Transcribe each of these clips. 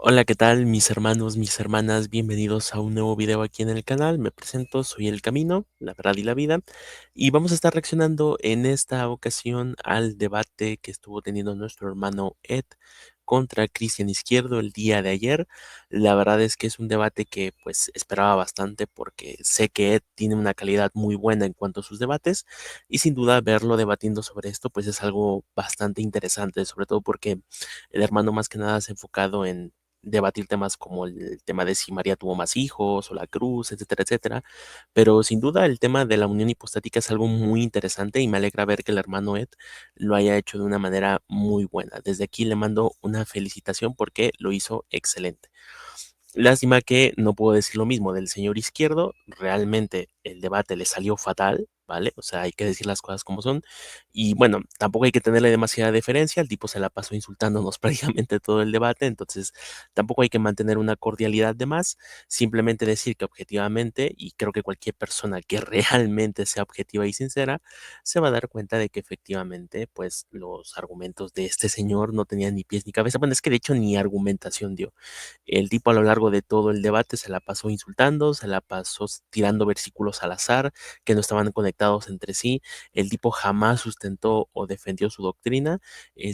Hola, ¿qué tal mis hermanos, mis hermanas? Bienvenidos a un nuevo video aquí en el canal. Me presento, soy El Camino, la verdad y la vida. Y vamos a estar reaccionando en esta ocasión al debate que estuvo teniendo nuestro hermano Ed contra Cristian Izquierdo el día de ayer. La verdad es que es un debate que pues esperaba bastante porque sé que Ed tiene una calidad muy buena en cuanto a sus debates y sin duda verlo debatiendo sobre esto pues es algo bastante interesante, sobre todo porque el hermano más que nada se ha enfocado en debatir temas como el tema de si María tuvo más hijos o la cruz, etcétera, etcétera. Pero sin duda el tema de la unión hipostática es algo muy interesante y me alegra ver que el hermano Ed lo haya hecho de una manera muy buena. Desde aquí le mando una felicitación porque lo hizo excelente. Lástima que no puedo decir lo mismo del señor Izquierdo. Realmente el debate le salió fatal, ¿vale? O sea, hay que decir las cosas como son. Y bueno, tampoco hay que tenerle demasiada deferencia. El tipo se la pasó insultándonos prácticamente todo el debate. Entonces, tampoco hay que mantener una cordialidad de más. Simplemente decir que objetivamente, y creo que cualquier persona que realmente sea objetiva y sincera, se va a dar cuenta de que efectivamente, pues los argumentos de este señor no tenían ni pies ni cabeza. Bueno, es que de hecho ni argumentación dio. El tipo a lo largo de todo el debate se la pasó insultando, se la pasó tirando versículos al azar que no estaban conectados entre sí. El tipo jamás sustentó o defendió su doctrina,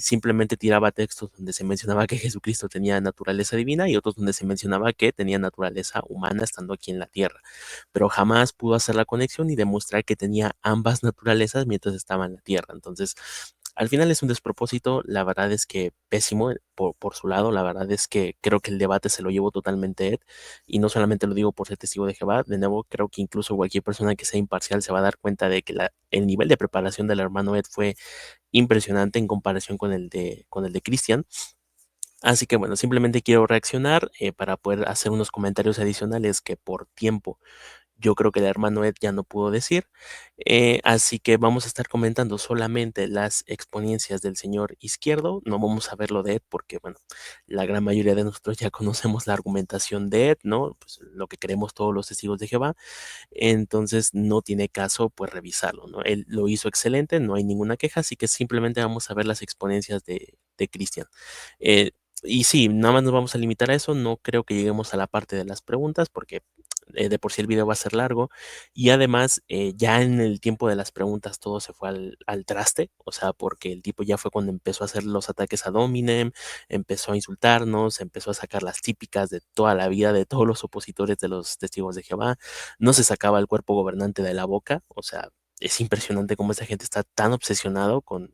simplemente tiraba textos donde se mencionaba que Jesucristo tenía naturaleza divina y otros donde se mencionaba que tenía naturaleza humana estando aquí en la tierra, pero jamás pudo hacer la conexión y demostrar que tenía ambas naturalezas mientras estaba en la tierra. Entonces, al final es un despropósito, la verdad es que pésimo por su lado, la verdad es que creo que el debate se lo llevó totalmente Ed, y no solamente lo digo por ser testigo de Jehová, de nuevo creo que incluso cualquier persona que sea imparcial se va a dar cuenta de que el nivel de preparación del hermano Ed fue impresionante en comparación con el de Cristian. Así que bueno, simplemente quiero reaccionar para poder hacer unos comentarios adicionales que por tiempo yo creo que el hermano Ed ya no pudo decir. Así que vamos a estar comentando solamente las exponencias del señor Izquierdo. No vamos a ver lo de Ed porque, bueno, la gran mayoría de nosotros ya conocemos la argumentación de Ed, ¿no? Pues lo que creemos todos los testigos de Jehová. Entonces no tiene caso, pues, revisarlo, ¿no? Él lo hizo excelente, no hay ninguna queja, así que simplemente vamos a ver las exponencias de Cristian. Eh, y sí, nada más nos vamos a limitar a eso. No creo que lleguemos a la parte de las preguntas porque de por sí el video va a ser largo y además ya en el tiempo de las preguntas todo se fue al traste, o sea, porque el tipo ya fue cuando empezó a hacer los ataques a Dominem, empezó a insultarnos, empezó a sacar las típicas de toda la vida de todos los opositores de los testigos de Jehová, no se sacaba el cuerpo gobernante de la boca, o sea, es impresionante cómo esta gente está tan obsesionado con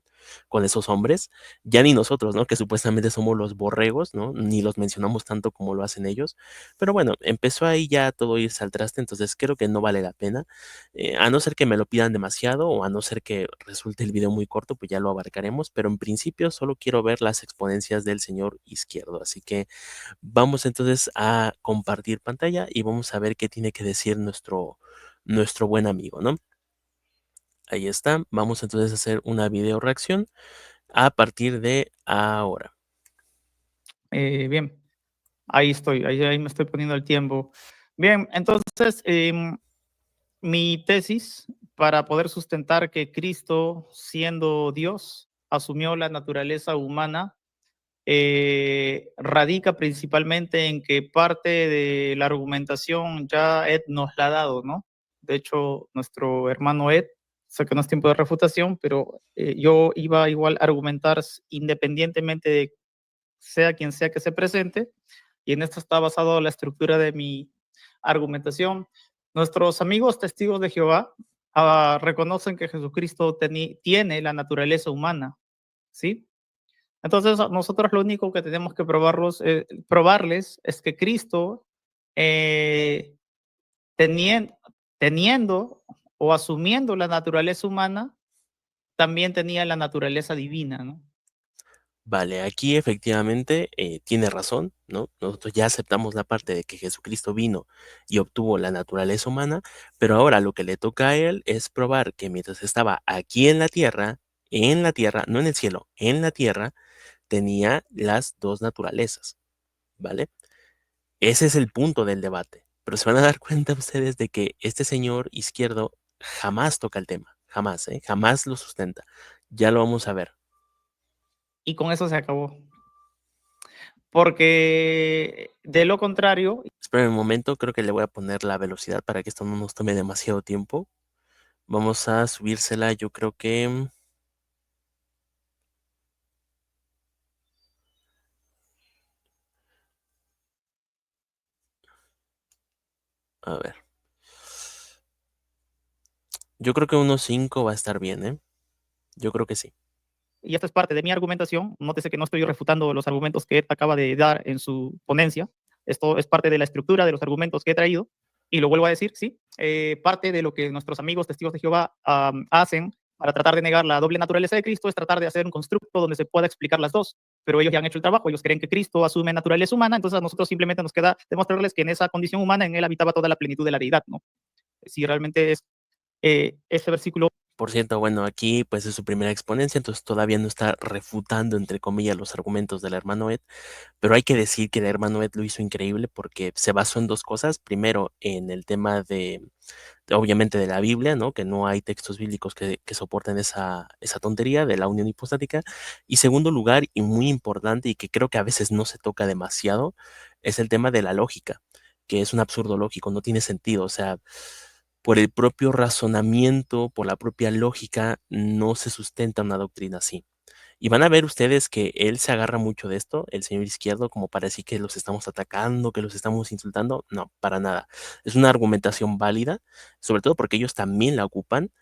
esos hombres, ya ni nosotros, ¿no? Que supuestamente somos los borregos, ¿no? Ni los mencionamos tanto como lo hacen ellos, pero bueno, empezó ahí ya todo irse al traste, entonces creo que no vale la pena, a no ser que me lo pidan demasiado o a no ser que resulte el video muy corto, pues ya lo abarcaremos, pero en principio solo quiero ver las exponencias del señor Izquierdo, así que vamos entonces a compartir pantalla y vamos a ver qué tiene que decir nuestro buen amigo, ¿no? Ahí está, vamos entonces a hacer una video reacción a partir de ahora. Bien, ahí estoy, ahí me estoy poniendo el tiempo. Bien, entonces, mi tesis para poder sustentar que Cristo, siendo Dios, asumió la naturaleza humana, radica principalmente en que parte de la argumentación ya Ed nos la ha dado, ¿no? De hecho, nuestro hermano Ed, sé que no es tiempo de refutación, pero yo iba igual a argumentar independientemente de sea quien sea que se presente, y en esto está basado la estructura de mi argumentación. Nuestros amigos testigos de Jehová reconocen que Jesucristo tiene la naturaleza humana, ¿sí? Entonces, nosotros lo único que tenemos que probarles es que Cristo, eh, tenien- teniendo o asumiendo la naturaleza humana, también tenía la naturaleza divina, ¿no? Vale, aquí efectivamente tiene razón, ¿no? Nosotros ya aceptamos la parte de que Jesucristo vino y obtuvo la naturaleza humana, pero ahora lo que le toca a él es probar que mientras estaba aquí en la tierra, no en el cielo, en la tierra, tenía las dos naturalezas, ¿vale? Ese es el punto del debate, pero se van a dar cuenta ustedes de que este señor Izquierdo jamás toca el tema, jamás, ¿eh? Jamás lo sustenta. Ya lo vamos a ver. Y con eso se acabó. porque de lo contrario, Esperen un momento, creo que le voy a poner la velocidad para que esto no nos tome demasiado tiempo. Vamos a subírsela, yo creo que... A ver. Yo creo que unos 5 va a estar bien, ¿eh? Yo creo que sí. y esta es parte de mi argumentación, nótese que no estoy refutando los argumentos que Ed acaba de dar en su ponencia, esto es parte de la estructura de los argumentos que he traído, y lo vuelvo a decir, sí, parte de lo que nuestros amigos testigos de Jehová hacen para tratar de negar la doble naturaleza de Cristo es tratar de hacer un constructo donde se pueda explicar las dos, pero ellos ya han hecho el trabajo, ellos creen que Cristo asume naturaleza humana, entonces a nosotros simplemente nos queda demostrarles que en esa condición humana en él habitaba toda la plenitud de la deidad, ¿no? Si realmente es este versículo. Por cierto, bueno, aquí pues es su primera exponencia, entonces todavía no está refutando, entre comillas, los argumentos del hermano Ed, pero hay que decir que el hermano Ed lo hizo increíble porque se basó en dos cosas. Primero, en el tema obviamente, de la Biblia, ¿no? Que no hay textos bíblicos que soporten esa tontería de la unión hipostática. Y segundo lugar, y muy importante, y que creo que a veces no se toca demasiado, es el tema de la lógica, que es un absurdo lógico, no tiene sentido. O sea, por el propio razonamiento, por la propia lógica, no se sustenta una doctrina así. Y van a ver ustedes que él se agarra mucho de esto, el señor izquierdo, como para decir que los estamos atacando, que los estamos insultando. No, para nada. Es una argumentación válida, sobre todo porque ellos también la ocupan.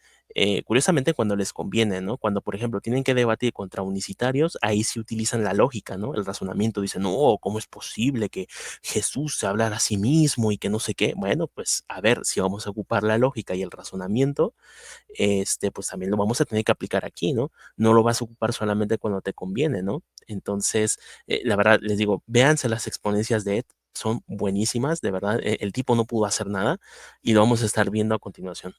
Curiosamente cuando les conviene, ¿no? Cuando, por ejemplo, tienen que debatir contra unicitarios, ahí sí utilizan la lógica, ¿no? El razonamiento. Dicen, no, ¿cómo es posible que Jesús se hablara a sí mismo y que no sé qué? Bueno, pues a ver, si vamos a ocupar la lógica y el razonamiento, pues también lo vamos a tener que aplicar aquí, ¿no? No lo vas a ocupar solamente cuando te conviene, ¿no? Entonces, la verdad, les digo, véanse las exponencias de Ed, son buenísimas, de verdad, el tipo no pudo hacer nada y lo vamos a estar viendo a continuación.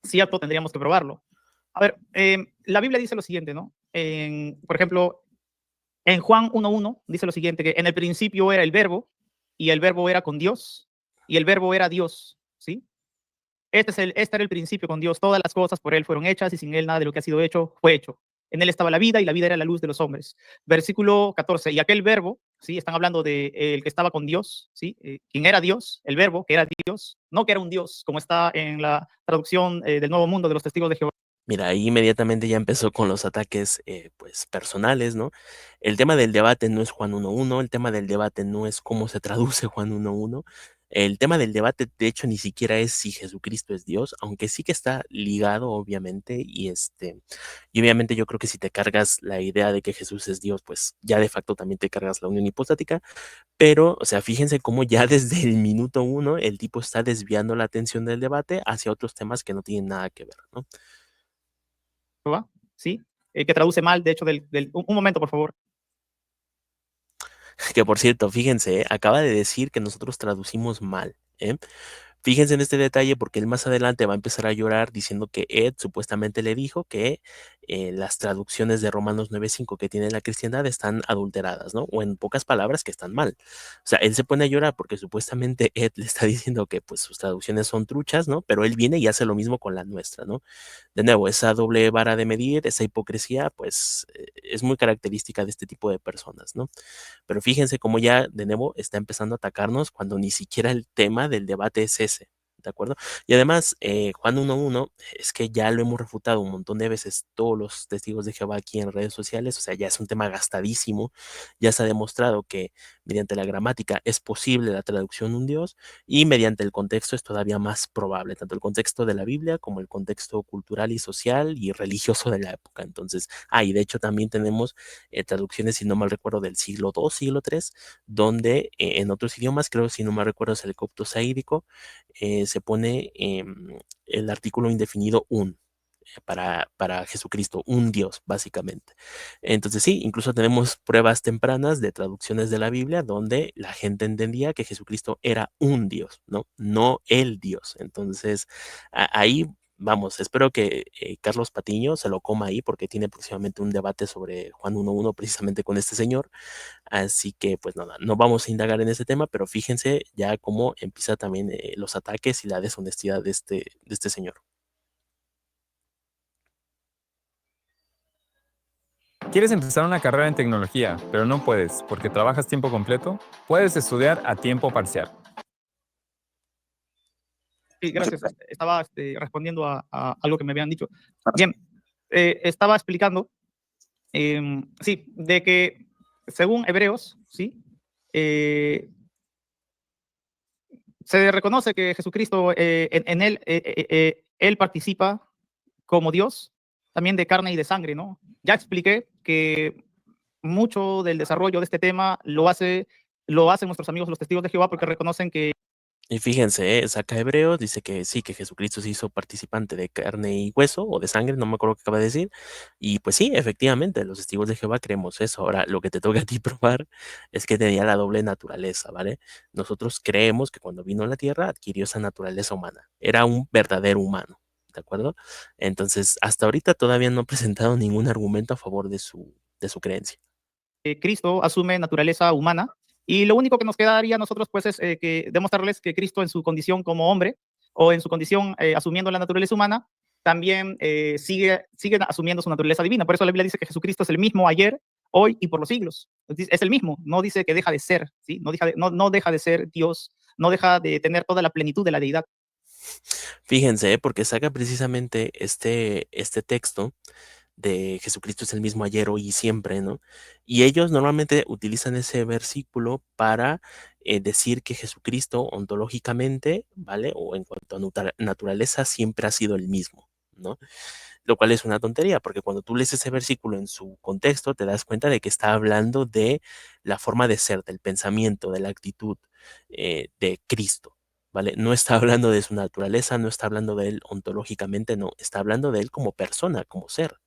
Cierto, tendríamos que probarlo. A ver, la Biblia dice lo siguiente, ¿no? Por ejemplo, en Juan 1.1 dice lo siguiente, que en el principio era el verbo, y el verbo era con Dios, y el verbo era Dios, ¿sí? Este era el principio con Dios, todas las cosas por él fueron hechas, y sin él nada de lo que ha sido hecho fue hecho. En él estaba la vida, y la vida era la luz de los hombres. Versículo 14, y aquel verbo, ¿sí? Están hablando de el que estaba con Dios, ¿sí? Quien era Dios, el verbo, que era Dios, no que era un Dios, como está en la traducción del Nuevo Mundo de los Testigos de Jehová. Mira, ahí inmediatamente ya empezó con los ataques, pues, personales, ¿no? El tema del debate no es Juan 1:1, el tema del debate no es cómo se traduce Juan 1:1. El tema del debate, de hecho, ni siquiera es si Jesucristo es Dios, aunque sí que está ligado, obviamente, y obviamente yo creo que si te cargas la idea de que Jesús es Dios, pues ya de facto también te cargas la unión hipostática, pero, o sea, fíjense cómo ya desde el minuto uno el tipo está desviando la atención del debate hacia otros temas que no tienen nada que ver, ¿no? Jehová, ¿sí? Que traduce mal, de hecho, un momento, por favor. Que por cierto, fíjense, acaba de decir que nosotros traducimos mal, ¿eh? Fíjense en este detalle porque él más adelante va a empezar a llorar diciendo que Ed supuestamente le dijo que las traducciones de Romanos 9:5 que tiene la cristiandad están adulteradas, ¿no? O en pocas palabras, que están mal. O sea, él se pone a llorar porque supuestamente Ed le está diciendo que pues sus traducciones son truchas, ¿no? Pero él viene y hace lo mismo con la nuestra, ¿no? De nuevo, esa doble vara de medir, esa hipocresía, pues es muy característica de este tipo de personas, ¿no? Pero fíjense cómo ya de nuevo está empezando a atacarnos cuando ni siquiera el tema del debate es ese, ¿de acuerdo? Y además, Juan 1:1, es que ya lo hemos refutado un montón de veces todos los testigos de Jehová aquí en redes sociales, o sea, ya es un tema gastadísimo, ya se ha demostrado que mediante la gramática es posible la traducción de un Dios y mediante el contexto es todavía más probable, tanto el contexto de la Biblia como el contexto cultural y social y religioso de la época. Entonces, y de hecho también tenemos traducciones, si no mal recuerdo, del siglo II, siglo III, donde en otros idiomas, creo, si no mal recuerdo, es el copto saídico, se pone el artículo indefinido un. Para Jesucristo, un Dios, básicamente. Entonces sí, incluso tenemos pruebas tempranas de traducciones de la Biblia donde la gente entendía que Jesucristo era un Dios, ¿no? No el Dios. Entonces, ahí vamos, espero que Carlos Patiño se lo coma ahí porque tiene próximamente un debate sobre Juan 1:1 precisamente con este señor. Así que pues nada, no vamos a indagar en ese tema, pero fíjense ya cómo empieza también los ataques y la deshonestidad de este señor. ¿Quieres empezar una carrera en tecnología, pero no puedes porque trabajas tiempo completo? Puedes estudiar a tiempo parcial. Sí, gracias. Estaba respondiendo a algo que me habían dicho. Bien, estaba explicando, sí, de que según Hebreos, sí, eh, se reconoce que Jesucristo, en él, él participa como Dios, también de carne y de sangre, ¿no? Ya expliqué que mucho del desarrollo de este tema lo hacen nuestros amigos los testigos de Jehová porque reconocen que Y fíjense, saca Hebreos, dice que sí, que Jesucristo se hizo participante de carne y hueso o de sangre, no me acuerdo qué acaba de decir. Y pues sí, efectivamente, los testigos de Jehová creemos eso. Ahora, lo que te toca a ti probar es que tenía la doble naturaleza, ¿vale? Nosotros creemos que cuando vino a la tierra adquirió esa naturaleza humana. Era un verdadero humano, ¿de acuerdo? Entonces, hasta ahorita todavía no ha presentado ningún argumento a favor de su creencia. Cristo asume naturaleza humana y lo único que nos quedaría a nosotros pues es que demostrarles que Cristo en su condición como hombre o en su condición asumiendo la naturaleza humana también sigue asumiendo su naturaleza divina. Por eso la Biblia dice que Jesucristo es el mismo ayer, hoy y por los siglos. Es el mismo, no dice que deja de ser, ¿sí? No deja de ser Dios, no deja de tener toda la plenitud de la deidad. Fíjense, porque saca precisamente este texto de Jesucristo es el mismo ayer, hoy y siempre, ¿no? Y ellos normalmente utilizan ese versículo para decir que Jesucristo ontológicamente, ¿vale? O en cuanto a naturaleza, siempre ha sido el mismo, ¿no? Lo cual es una tontería, porque cuando tú lees ese versículo en su contexto, te das cuenta de que está hablando de la forma de ser, del pensamiento, de la actitud de Cristo. ¿Vale? No está hablando de su naturaleza, no está hablando de él ontológicamente, no, está hablando de él como persona, como ser.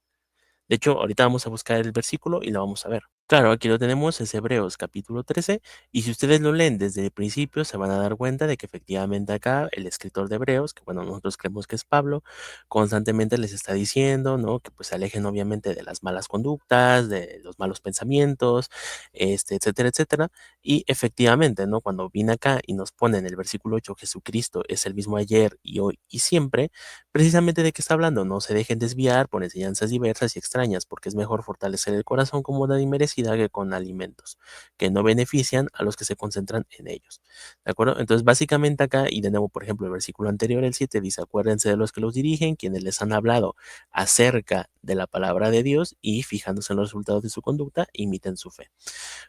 De hecho, ahorita vamos a buscar el versículo y lo vamos a ver. Claro, aquí lo tenemos, es Hebreos capítulo 13, y si ustedes lo leen desde el principio, se van a dar cuenta de que efectivamente acá el escritor de Hebreos, que bueno, nosotros creemos que es Pablo, constantemente les está diciendo, ¿no? Que pues se alejen obviamente de las malas conductas, de los malos pensamientos, etcétera, etcétera. Y efectivamente, ¿no? Cuando viene acá y nos pone en el versículo 8, Jesucristo es el mismo ayer y hoy y siempre, precisamente de qué está hablando, no se dejen desviar por enseñanzas diversas y extrañas, porque es mejor fortalecer el corazón con moda inmerecida que con alimentos, que no benefician a los que se concentran en ellos. ¿De acuerdo? Entonces, básicamente acá, y de nuevo, por ejemplo, el versículo anterior, el 7 dice, acuérdense de los que los dirigen, quienes les han hablado acerca de la palabra de Dios y fijándose en los resultados de su conducta, imiten su fe.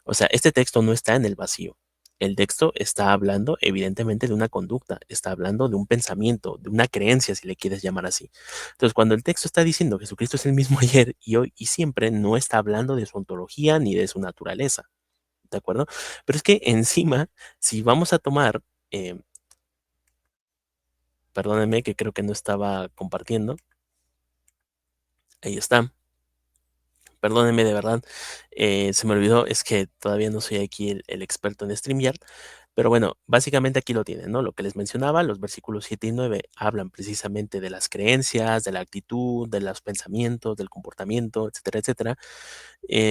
O sea, este texto no está en el vacío. El texto está hablando evidentemente de una conducta, está hablando de un pensamiento, de una creencia, si le quieres llamar así. Entonces, cuando el texto está diciendo que Jesucristo es el mismo ayer y hoy y siempre, no está hablando de su ontología ni de su naturaleza, ¿de acuerdo? Pero es que encima, si vamos a tomar, eh, perdónenme que creo que no estaba compartiendo, ahí está. Perdónenme de verdad, se me olvidó, es que todavía no soy aquí el experto en StreamYard, pero bueno, básicamente aquí lo tienen, ¿no? Lo que les mencionaba, los versículos 7 y 9 hablan precisamente de las creencias, de la actitud, de los pensamientos, del comportamiento, etcétera, etcétera.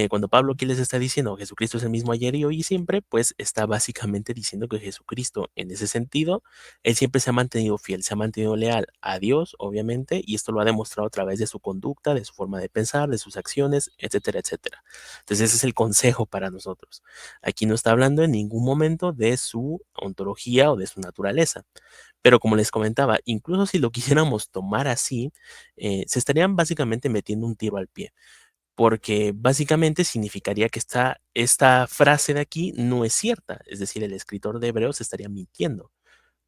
Cuando Pablo aquí les está diciendo Jesucristo es el mismo ayer y hoy y siempre, pues está básicamente diciendo que Jesucristo, en ese sentido, él siempre se ha mantenido fiel, se ha mantenido leal a Dios, obviamente, y esto lo ha demostrado a través de su conducta, de su forma de pensar, de sus acciones, etcétera, etcétera. Entonces, ese es el consejo para nosotros. Aquí no está hablando en ningún momento de su ontología o de su naturaleza. Pero como les comentaba, incluso si lo quisiéramos tomar así, se estarían básicamente metiendo un tiro al pie porque básicamente significaría que esta frase de aquí no es cierta, es decir, el escritor de Hebreos estaría mintiendo,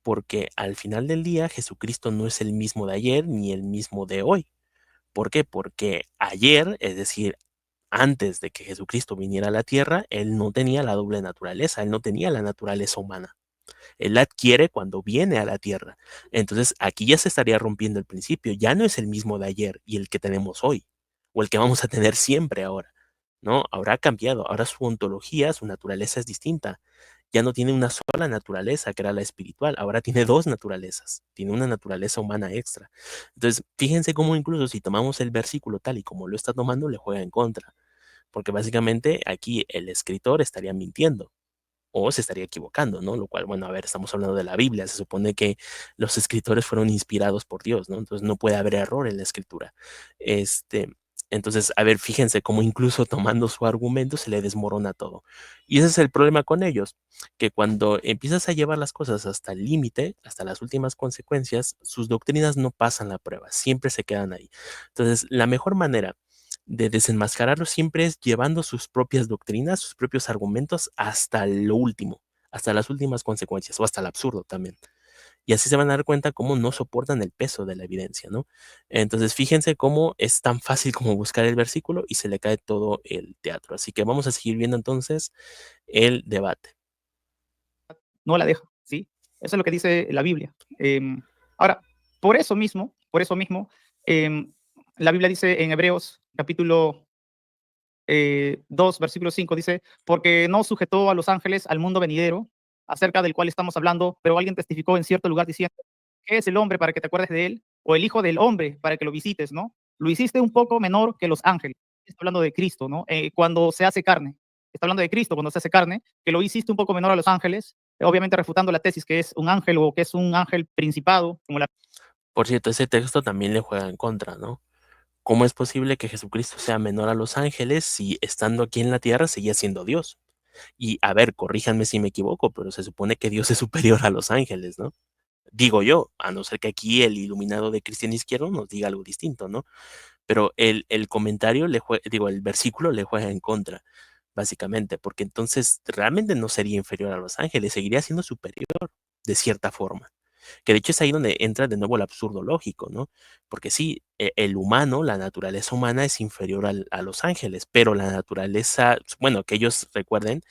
porque al final del día Jesucristo no es el mismo de ayer ni el mismo de hoy. ¿Por qué? Porque ayer, es decir, antes de que Jesucristo viniera a la tierra, él no tenía la doble naturaleza, él no tenía la naturaleza humana. Él la adquiere cuando viene a la tierra. Entonces aquí ya se estaría rompiendo el principio. Ya no es el mismo de ayer y el que tenemos hoy, o el que vamos a tener siempre ahora. No, ahora ha cambiado. Ahora su ontología, su naturaleza es distinta. Ya no tiene una sola naturaleza, que era la espiritual. Ahora tiene dos naturalezas. Tiene una naturaleza humana extra. Entonces, fíjense cómo incluso si tomamos el versículo tal y como lo está tomando, le juega en contra. Porque básicamente aquí el escritor estaría mintiendo o se estaría equivocando, ¿no? Lo cual, bueno, a ver, estamos hablando de la Biblia, se supone que los escritores fueron inspirados por Dios, ¿no? Entonces no puede haber error en la escritura. Este, Entonces, a ver, fíjense cómo incluso tomando su argumento se le desmorona todo. Y ese es el problema con ellos, que cuando empiezas a llevar las cosas hasta el límite, hasta las últimas consecuencias, sus doctrinas no pasan la prueba, siempre se quedan ahí. Entonces, la mejor manera de desenmascararlo siempre es llevando sus propias doctrinas, sus propios argumentos hasta lo último, hasta las últimas consecuencias o hasta el absurdo también. Y así se van a dar cuenta cómo no soportan el peso de la evidencia, ¿no? Entonces, fíjense cómo es tan fácil como buscar el versículo y se le cae todo el teatro. Así que vamos a seguir viendo entonces el debate. No la deja, ¿sí? Eso es lo que dice la Biblia. Ahora, por eso mismo, em, la Biblia dice en Hebreos capítulo 2, versículo 5, dice, porque no sujetó a los ángeles al mundo venidero, acerca del cual estamos hablando, pero alguien testificó en cierto lugar diciendo, ¿qué es el hombre para que te acuerdes de él? O el hijo del hombre para que lo visites, ¿no? Lo hiciste un poco menor que los ángeles. Está hablando de Cristo, ¿no? Cuando se hace carne. Está hablando de Cristo cuando se hace carne, que lo hiciste un poco menor a los ángeles, obviamente refutando la tesis que es un ángel o que es un ángel principado, como la Por cierto, ese texto también le juega en contra, ¿no? ¿Cómo es posible que Jesucristo sea menor a los ángeles si estando aquí en la tierra seguía siendo Dios? Y a ver, corríjanme si me equivoco, pero se supone que Dios es superior a los ángeles, ¿no? Digo yo, a no ser que aquí el iluminado de Cristian Izquierdo nos diga algo distinto, ¿no? Pero el comentario digo, el versículo le juega en contra, básicamente, porque entonces realmente no sería inferior a los ángeles, seguiría siendo superior de cierta forma. Que de hecho es ahí donde entra de nuevo el absurdo lógico, ¿no? Porque sí, el humano, la naturaleza humana es inferior a los ángeles, pero la naturaleza, bueno, que ellos recuerden,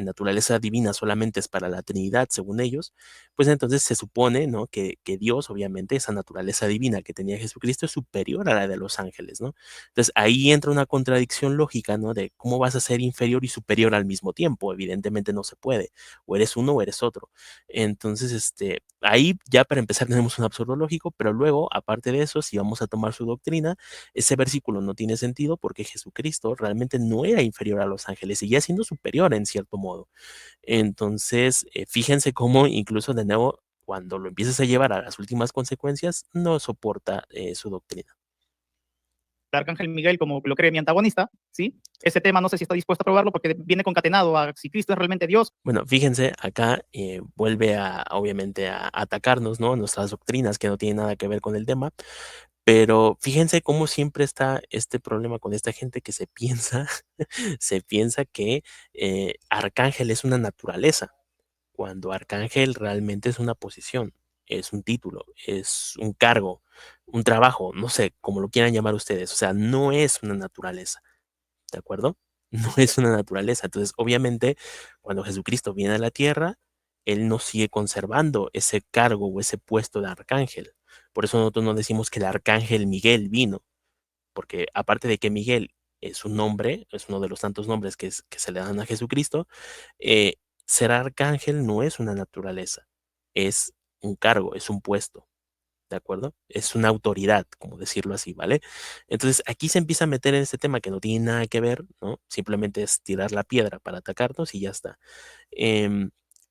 naturaleza divina solamente es para la Trinidad, según ellos, pues entonces se supone, ¿no? Que Dios, obviamente, esa naturaleza divina que tenía Jesucristo es superior a la de los ángeles, ¿no? Entonces ahí entra una contradicción lógica, ¿no? De cómo vas a ser inferior y superior al mismo tiempo. Evidentemente no se puede. O eres uno o eres otro. Entonces, ahí ya para empezar tenemos un absurdo lógico, pero luego, aparte de eso, si vamos a tomar su doctrina, ese versículo no tiene sentido porque Jesucristo realmente no era inferior a los ángeles, seguía siendo superior en cierto modo. Entonces, fíjense cómo incluso de nuevo, cuando lo empiezas a llevar a las últimas consecuencias, no soporta su doctrina. Arcángel Miguel, como lo cree mi antagonista, ¿sí? Ese tema no sé si está dispuesto a probarlo porque viene concatenado a si Cristo es realmente Dios. Bueno, fíjense, acá vuelve obviamente, a atacarnos, ¿no? Nuestras doctrinas que no tienen nada que ver con el tema. Pero fíjense cómo siempre está este problema con esta gente que se piensa, se piensa que arcángel es una naturaleza, cuando arcángel realmente es una posición, es un título, es un cargo, un trabajo, no sé, como lo quieran llamar ustedes. O sea, no es una naturaleza, ¿de acuerdo? No es una naturaleza. Entonces, obviamente, cuando Jesucristo viene a la tierra, Él no sigue conservando ese cargo o ese puesto de arcángel. Por eso nosotros no decimos que el arcángel Miguel vino, porque aparte de que Miguel es un nombre, es uno de los tantos nombres que se le dan a Jesucristo, eh, ser arcángel no es una naturaleza, es un cargo, es un puesto. ¿De acuerdo? Es una autoridad, como decirlo así, ¿vale? Entonces aquí se empieza a meter en este tema que no tiene nada que ver, ¿no? Simplemente es tirar la piedra para atacarnos y ya está. Em,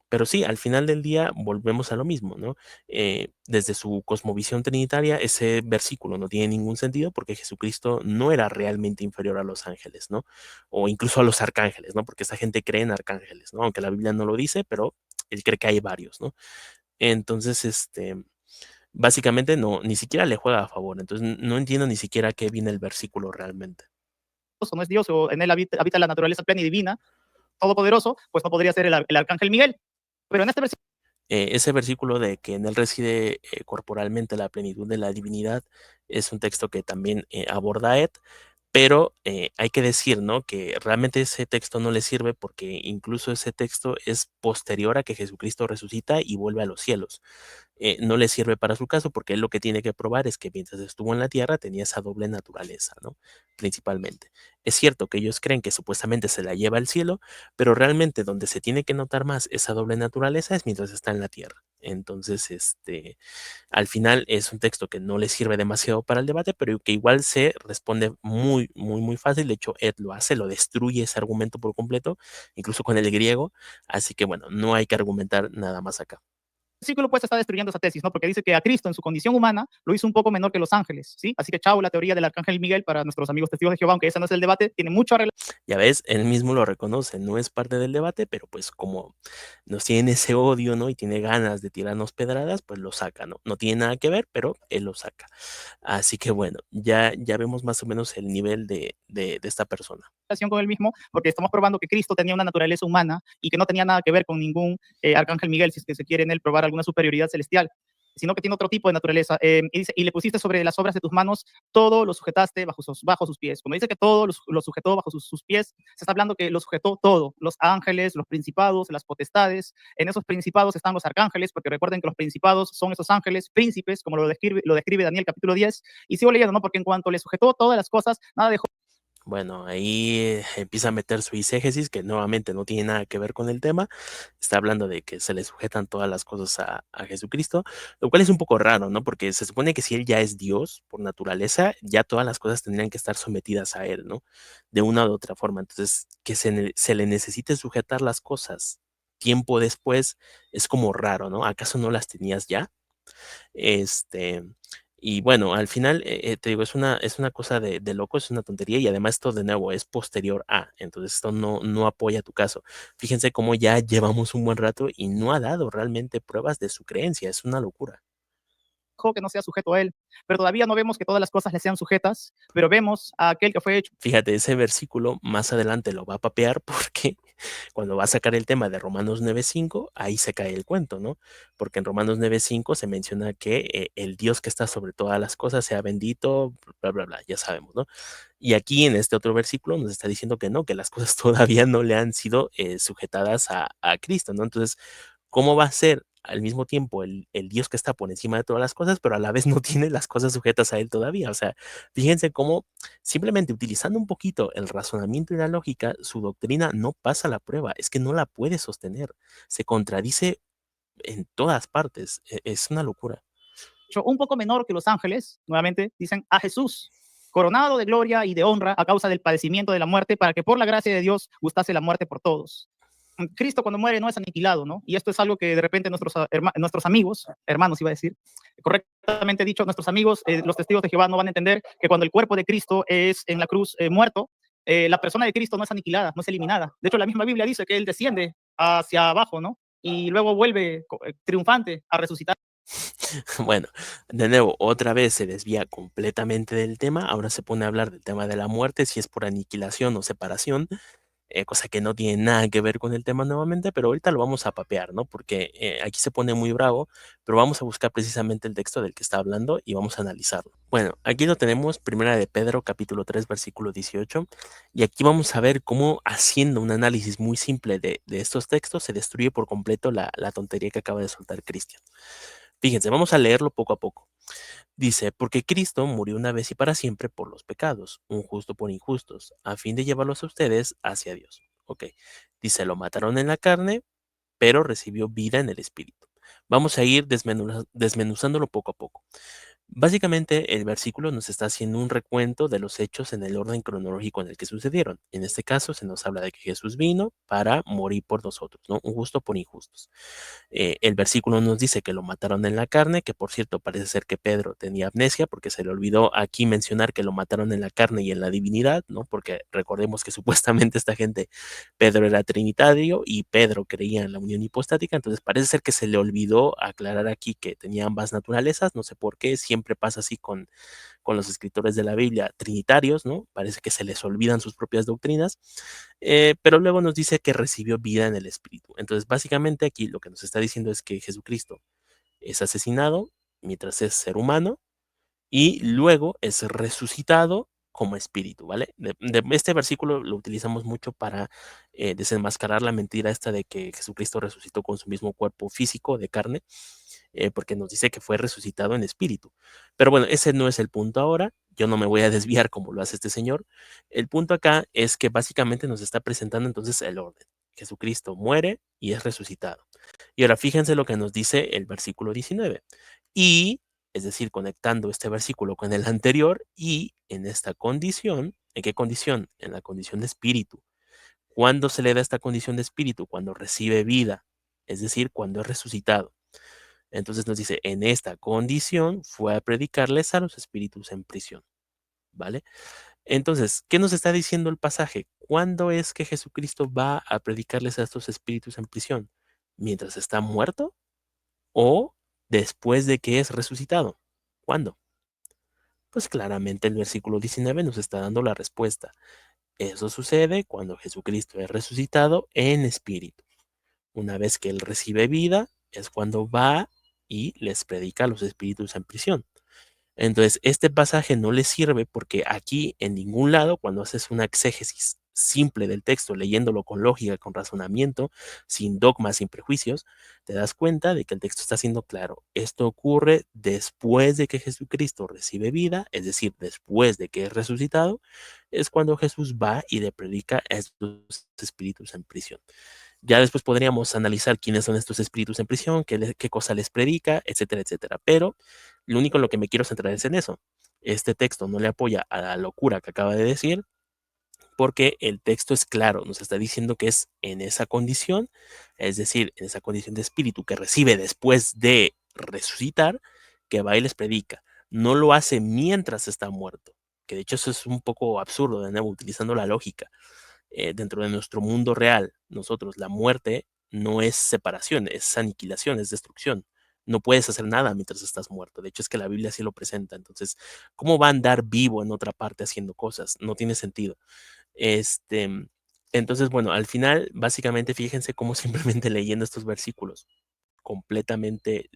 pero sí, al final del día volvemos a lo mismo, ¿no? Desde su cosmovisión trinitaria, ese versículo no tiene ningún sentido porque Jesucristo no era realmente inferior a los ángeles, ¿no? O incluso a los arcángeles, ¿no? Porque esta gente cree en arcángeles, ¿no? Aunque la Biblia no lo dice, pero él cree que hay varios, ¿no? Entonces, básicamente no, ni siquiera le juega a favor. Entonces no entiendo ni siquiera qué viene el versículo realmente. O no es Dios, o en él habita la naturaleza plena y divina, todopoderoso, pues no podría ser el arcángel Miguel. Pero en este versículo Ese versículo de que en él reside corporalmente la plenitud de la divinidad es un texto que también aborda Ed, pero hay que decir, ¿no? Que realmente ese texto no le sirve porque incluso ese texto es posterior a que Jesucristo resucita y vuelve a los cielos. No le sirve para su caso porque él lo que tiene que probar es que mientras estuvo en la tierra tenía esa doble naturaleza, ¿no? Principalmente. Es cierto que ellos creen que supuestamente se la lleva al cielo, pero realmente donde se tiene que notar más esa doble naturaleza es mientras está en la tierra. Entonces, al final es un texto que no le sirve demasiado para el debate, pero que igual se responde muy, muy, muy fácil. De hecho, Ed lo hace, lo destruye ese argumento por completo, incluso con el griego. Así que bueno, no hay que argumentar nada más acá. versículo pues está destruyendo esa tesis, ¿no? Porque dice que a Cristo en su condición humana lo hizo un poco menor que los ángeles, ¿sí? Así que chao la teoría del arcángel Miguel para nuestros amigos testigos de Jehová, aunque ese no es el debate, tiene mucho relación. Ya ves, él mismo lo reconoce, no es parte del debate, pero pues como nos tiene ese odio, ¿no? Y tiene ganas de tirarnos pedradas, pues lo saca, ¿no? No tiene nada que ver, pero él lo saca. Así que bueno, ya vemos más o menos el nivel de esta persona. Con él mismo, porque estamos probando que Cristo tenía una naturaleza humana y que no tenía nada que ver con ningún arcángel Miguel, si es que se quiere en él probar alguna superioridad celestial, sino que tiene otro tipo de naturaleza. Y dice, y le pusiste sobre las obras de tus manos, todo lo sujetaste bajo sus pies. Cuando dice que todo lo sujetó bajo sus pies, se está hablando que lo sujetó todo, los ángeles, los principados, las potestades. En esos principados están los arcángeles, porque recuerden que los principados son esos ángeles, príncipes, como lo describe Daniel capítulo 10. Y sigo leyendo, ¿no? Porque en cuanto le sujetó todas las cosas, nada dejó. Bueno, ahí empieza a meter su eisegesis, que nuevamente no tiene nada que ver con el tema. Está hablando de que se le sujetan todas las cosas a Jesucristo, lo cual es un poco raro, ¿no? Porque se supone que si él ya es Dios por naturaleza, ya todas las cosas tendrían que estar sometidas a él, ¿no? De una u otra forma. Entonces, que se le necesite sujetar las cosas tiempo después es como raro, ¿no? ¿Acaso no las tenías ya? Este, y bueno, al final, te digo, es una cosa de loco, es una tontería y además esto de nuevo es posterior a, entonces esto no apoya tu caso. Fíjense cómo ya llevamos un buen rato y no ha dado realmente pruebas de su creencia, es una locura. Que no sea sujeto a él, pero todavía no vemos que todas las cosas le sean sujetas, pero vemos a aquel que fue hecho. Fíjate, ese versículo más adelante lo va a papear porque cuando va a sacar el tema de Romanos 9:5, ahí se cae el cuento, ¿no? Porque en Romanos 9:5 se menciona que el Dios que está sobre todas las cosas sea bendito, bla, bla, bla, ya sabemos, ¿no? Y aquí en este otro versículo nos está diciendo que no, que las cosas todavía no le han sido sujetadas a Cristo, ¿no? Entonces, ¿cómo va a ser al mismo tiempo el Dios que está por encima de todas las cosas, pero a la vez no tiene las cosas sujetas a él todavía? O sea, fíjense cómo simplemente utilizando un poquito el razonamiento y la lógica, su doctrina no pasa la prueba, es que no la puede sostener, se contradice en todas partes, es una locura. Un poco menor que los ángeles, nuevamente dicen a Jesús, coronado de gloria y de honra a causa del padecimiento de la muerte, para que por la gracia de Dios gustase la muerte por todos. Cristo cuando muere no es aniquilado, ¿no? Y esto es algo que de repente nuestros amigos, hermanos iba a decir, correctamente dicho, nuestros amigos, los testigos de Jehová no van a entender que cuando el cuerpo de Cristo es en la cruz muerto, la persona de Cristo no es aniquilada, no es eliminada. De hecho, la misma Biblia dice que Él desciende hacia abajo, ¿no? Y luego vuelve triunfante a resucitar. Bueno, de nuevo, otra vez se desvía completamente del tema, ahora se pone a hablar del tema de la muerte, si es por aniquilación o separación, cosa que no tiene nada que ver con el tema nuevamente, pero ahorita lo vamos a papear, ¿no? Porque aquí se pone muy bravo, pero vamos a buscar precisamente el texto del que está hablando y vamos a analizarlo. Bueno, aquí lo tenemos, Primera de Pedro, capítulo 3, versículo 18, y aquí vamos a ver cómo haciendo un análisis muy simple de estos textos se destruye por completo la tontería que acaba de soltar Cristian. Fíjense, vamos a leerlo poco a poco. Dice, porque Cristo murió una vez y para siempre por los pecados, un justo por injustos, a fin de llevarlos a ustedes hacia Dios. Ok, dice, lo mataron en la carne, pero recibió vida en el espíritu. Vamos a ir desmenuzándolo poco a poco. Básicamente, el versículo nos está haciendo un recuento de los hechos en el orden cronológico en el que sucedieron. En este caso, se nos habla de que Jesús vino para morir por nosotros, ¿no? Un justo por injustos. El versículo nos dice que lo mataron en la carne, que por cierto parece ser que Pedro tenía amnesia porque se le olvidó aquí mencionar que lo mataron en la carne y en la divinidad, ¿no? Porque recordemos que supuestamente esta gente, Pedro era trinitario y Pedro creía en la unión hipostática, entonces parece ser que se le olvidó aclarar aquí que tenía ambas naturalezas, no sé por qué, siempre pasa así con los escritores de la Biblia trinitarios, ¿no? Parece que se les olvidan sus propias doctrinas, pero luego nos dice que recibió vida en el Espíritu. Entonces, básicamente aquí lo que nos está diciendo es que Jesucristo es asesinado mientras es ser humano y luego es resucitado como espíritu, ¿vale? Este versículo lo utilizamos mucho para desenmascarar la mentira esta de que Jesucristo resucitó con su mismo cuerpo físico de carne, porque nos dice que fue resucitado en espíritu. Pero bueno, ese no es el punto ahora. Yo no me voy a desviar como lo hace este señor. El punto acá es que básicamente nos está presentando entonces el orden. Jesucristo muere y es resucitado. Y ahora fíjense lo que nos dice el versículo 19. Y, es decir, conectando este versículo con el anterior, y en esta condición, ¿en qué condición? En la condición de espíritu. ¿Cuándo se le da esta condición de espíritu? Cuando recibe vida, es decir, cuando es resucitado. Entonces nos dice, en esta condición fue a predicarles a los espíritus en prisión, ¿vale? Entonces, ¿qué nos está diciendo el pasaje? ¿Cuándo es que Jesucristo va a predicarles a estos espíritus en prisión? ¿Mientras está muerto o después de que es resucitado? ¿Cuándo? Pues claramente el versículo 19 nos está dando la respuesta. Eso sucede cuando Jesucristo es resucitado en espíritu. Una vez que él recibe vida, es cuando va y les predica a los espíritus en prisión. Entonces, este pasaje no le sirve porque aquí en ningún lado, cuando haces una exégesis simple del texto, leyéndolo con lógica, con razonamiento, sin dogmas, sin prejuicios, te das cuenta de que el texto está siendo claro. Esto ocurre después de que Jesucristo recibe vida, es decir, después de que es resucitado, es cuando Jesús va y le predica a estos espíritus en prisión. Ya después podríamos analizar quiénes son estos espíritus en prisión, qué cosa les predica, etcétera, etcétera. Pero lo único en lo que me quiero centrar es en eso. Este texto no le apoya a la locura que acaba de decir, porque el texto es claro, nos está diciendo que es en esa condición, es decir, en esa condición de espíritu que recibe después de resucitar, que va y les predica. No lo hace mientras está muerto, que de hecho eso es un poco absurdo, de nuevo, utilizando la lógica. Dentro de nuestro mundo real, nosotros, la muerte no es separación, es aniquilación, es destrucción. No puedes hacer nada mientras estás muerto. De hecho, es que la Biblia así lo presenta. Entonces, ¿cómo va a andar vivo en otra parte haciendo cosas? No tiene sentido. Este, entonces, bueno, al final, básicamente, fíjense cómo simplemente leyendo estos versículos completamente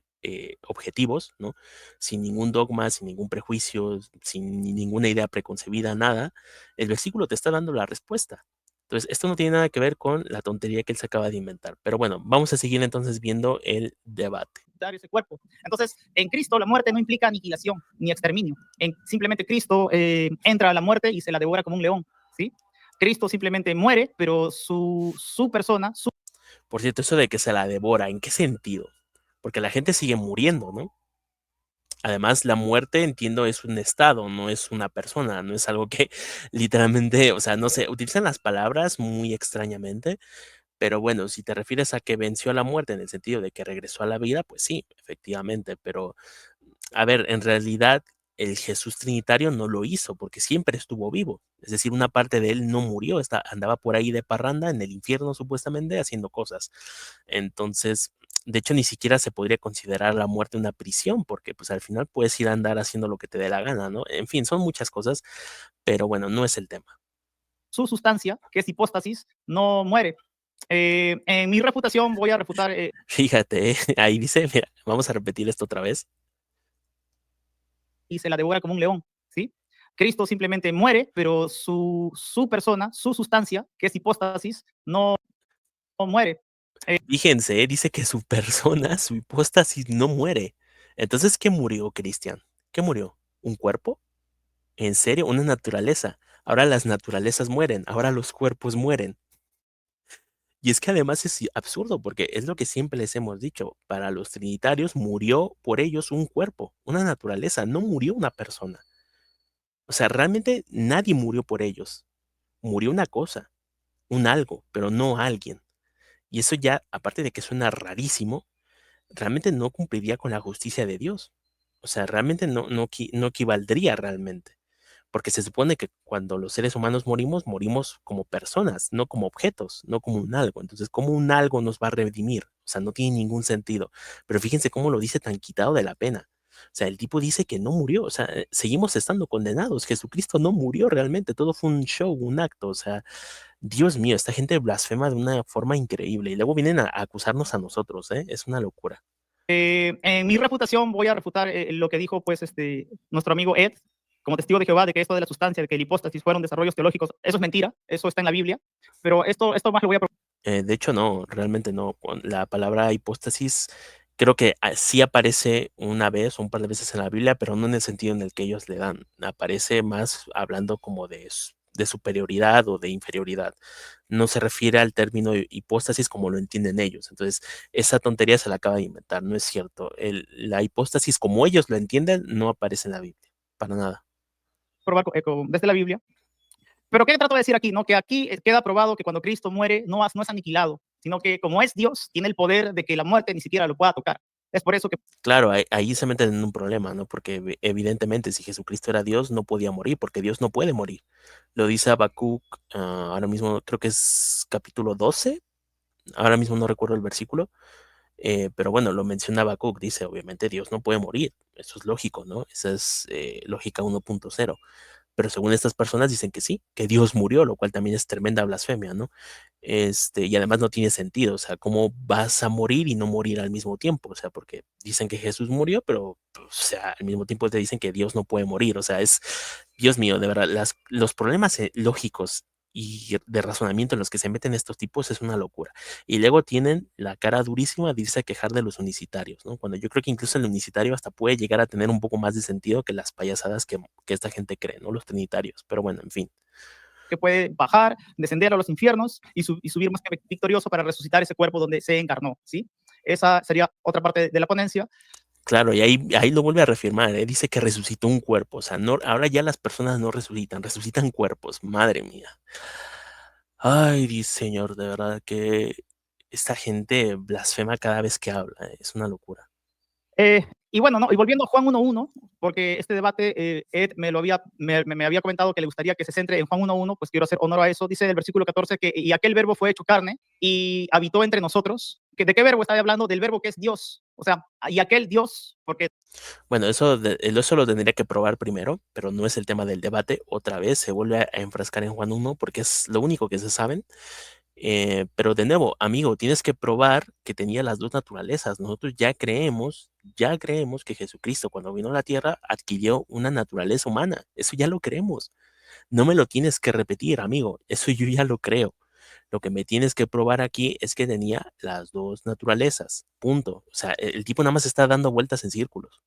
objetivos, ¿no? Sin ningún dogma, sin ningún prejuicio, sin ninguna idea preconcebida, nada, el versículo te está dando la respuesta. Entonces, esto no tiene nada que ver con la tontería que él se acaba de inventar. Pero bueno, vamos a seguir entonces viendo el debate. Dar ese cuerpo. Entonces, en Cristo la muerte no implica aniquilación ni exterminio. Simplemente Cristo entra a la muerte y se la devora como un león, ¿sí? Cristo simplemente muere, pero su persona, Por cierto, eso de que se la devora, ¿en qué sentido? Porque la gente sigue muriendo, ¿no? Además, la muerte, entiendo, es un estado, no es una persona, no es algo que literalmente, o sea, no sé, utilizan las palabras muy extrañamente, pero bueno, si te refieres a que venció a la muerte en el sentido de que regresó a la vida, pues sí, efectivamente, pero a ver, en realidad el Jesús trinitario no lo hizo porque siempre estuvo vivo. Es decir, una parte de él no murió, andaba por ahí de parranda en el infierno supuestamente haciendo cosas. Entonces, de hecho, ni siquiera se podría considerar la muerte una prisión porque pues al final puedes ir a andar haciendo lo que te dé la gana, ¿no? En fin, son muchas cosas, pero bueno, no es el tema. su sustancia, que es hipóstasis, no muere. En mi refutación voy a refutar Fíjate, ahí dice, mira, vamos a repetir esto otra vez. y se la devora como un león, ¿sí? Cristo simplemente muere, pero su persona, su sustancia, que es hipóstasis, no muere. Fíjense, dice que su persona, su hipóstasis no muere. Entonces, ¿qué murió, Cristian? ¿Qué murió? ¿Un cuerpo? ¿En serio? ¿Una naturaleza? Ahora las naturalezas mueren, ahora los cuerpos mueren. Y es que además es absurdo porque es lo que siempre les hemos dicho. Para los trinitarios murió por ellos un cuerpo, una naturaleza, no murió una persona. O sea, realmente nadie murió por ellos. Murió una cosa, un algo, pero no alguien. Y eso ya, aparte de que suena rarísimo, realmente no cumpliría con la justicia de Dios. O sea, realmente no equivaldría realmente. Porque se supone que cuando los seres humanos morimos, morimos como personas, no como objetos, no como un algo. Entonces, ¿cómo un algo nos va a redimir? O sea, no tiene ningún sentido. Pero fíjense cómo lo dice tan quitado de la pena. O sea, el tipo dice que no murió. O sea, seguimos estando condenados. Jesucristo no murió realmente. Todo fue un show, un acto. O sea, Dios mío, esta gente blasfema de una forma increíble. Y luego vienen a acusarnos a nosotros, ¿eh? Es una locura. En mi refutación voy a refutar lo que dijo pues nuestro amigo Ed como testigo de Jehová de que esto de la sustancia, de que el hipóstasis fueron desarrollos teológicos, eso es mentira, eso está en la Biblia, pero esto más lo voy a... De hecho, no, realmente no. La palabra hipóstasis creo que sí aparece una vez o un par de veces en la Biblia, pero no en el sentido en el que ellos le dan. Aparece más hablando como de superioridad o de inferioridad. No se refiere al término hipóstasis como lo entienden ellos. Entonces, esa tontería se la acaba de inventar, no es cierto. La hipóstasis como ellos lo entienden no aparece en la Biblia, para nada. probar desde la Biblia. Pero ¿qué trato de decir aquí? ¿No? Que aquí queda probado que cuando Cristo muere no es aniquilado, sino que como es Dios, tiene el poder de que la muerte ni siquiera lo pueda tocar. Es por eso que Claro, ahí se meten en un problema, ¿no? Porque evidentemente si Jesucristo era Dios, no podía morir, porque Dios no puede morir. Lo dice Habacuc, ahora mismo creo que es capítulo 12, ahora mismo no recuerdo el versículo, pero bueno, lo menciona Habacuc, dice, obviamente Dios no puede morir, eso es lógico, ¿no? Esa es lógica 1.0. Pero según estas personas dicen que sí, que Dios murió, lo cual también es tremenda blasfemia, ¿no? Y además no tiene sentido, o sea, ¿cómo vas a morir y no morir al mismo tiempo? O sea, porque dicen que Jesús murió, pero, pues, o sea, al mismo tiempo te dicen que Dios no puede morir, o sea, Dios mío, de verdad, los problemas lógicos y de razonamiento en los que se meten estos tipos es una locura. Y luego tienen la cara durísima de irse a quejar de los unicitarios, ¿no? Cuando yo creo que incluso el unicitario hasta puede llegar a tener un poco más de sentido que las payasadas que esta gente cree, ¿no? Los trinitarios. Pero bueno, en fin. puede bajar, descender a los infiernos y subir más que victorioso para resucitar ese cuerpo donde se encarnó, ¿sí? Esa sería otra parte de la ponencia. Claro, y ahí lo vuelve a reafirmar, ¿eh? Dice que resucitó un cuerpo, o sea, no, ahora ya las personas no resucitan, resucitan cuerpos, madre mía. Ay, Dios Señor, de verdad que esta gente blasfema cada vez que habla, es una locura. Y bueno, ¿no? Y volviendo a Juan 1.1, porque este debate Ed me había comentado que le gustaría que se centre en Juan 1.1, pues quiero hacer honor a eso. Dice el versículo 14 que y aquel verbo fue hecho carne y habitó entre nosotros. ¿De qué verbo está hablando? Del verbo que es Dios. O sea, y aquel Dios, porque Bueno, eso lo tendría que probar primero, pero no es el tema del debate. Otra vez se vuelve a enfrascar en Juan 1 porque es lo único que se saben. Pero de nuevo, amigo, tienes que probar que tenía las dos naturalezas. Nosotros ya creemos que Jesucristo cuando vino a la tierra adquirió una naturaleza humana. Eso ya lo creemos. No me lo tienes que repetir, amigo. Eso yo ya lo creo. Lo que me tienes que probar aquí es que tenía las dos naturalezas. Punto. O sea, el tipo nada más está dando vueltas en círculos.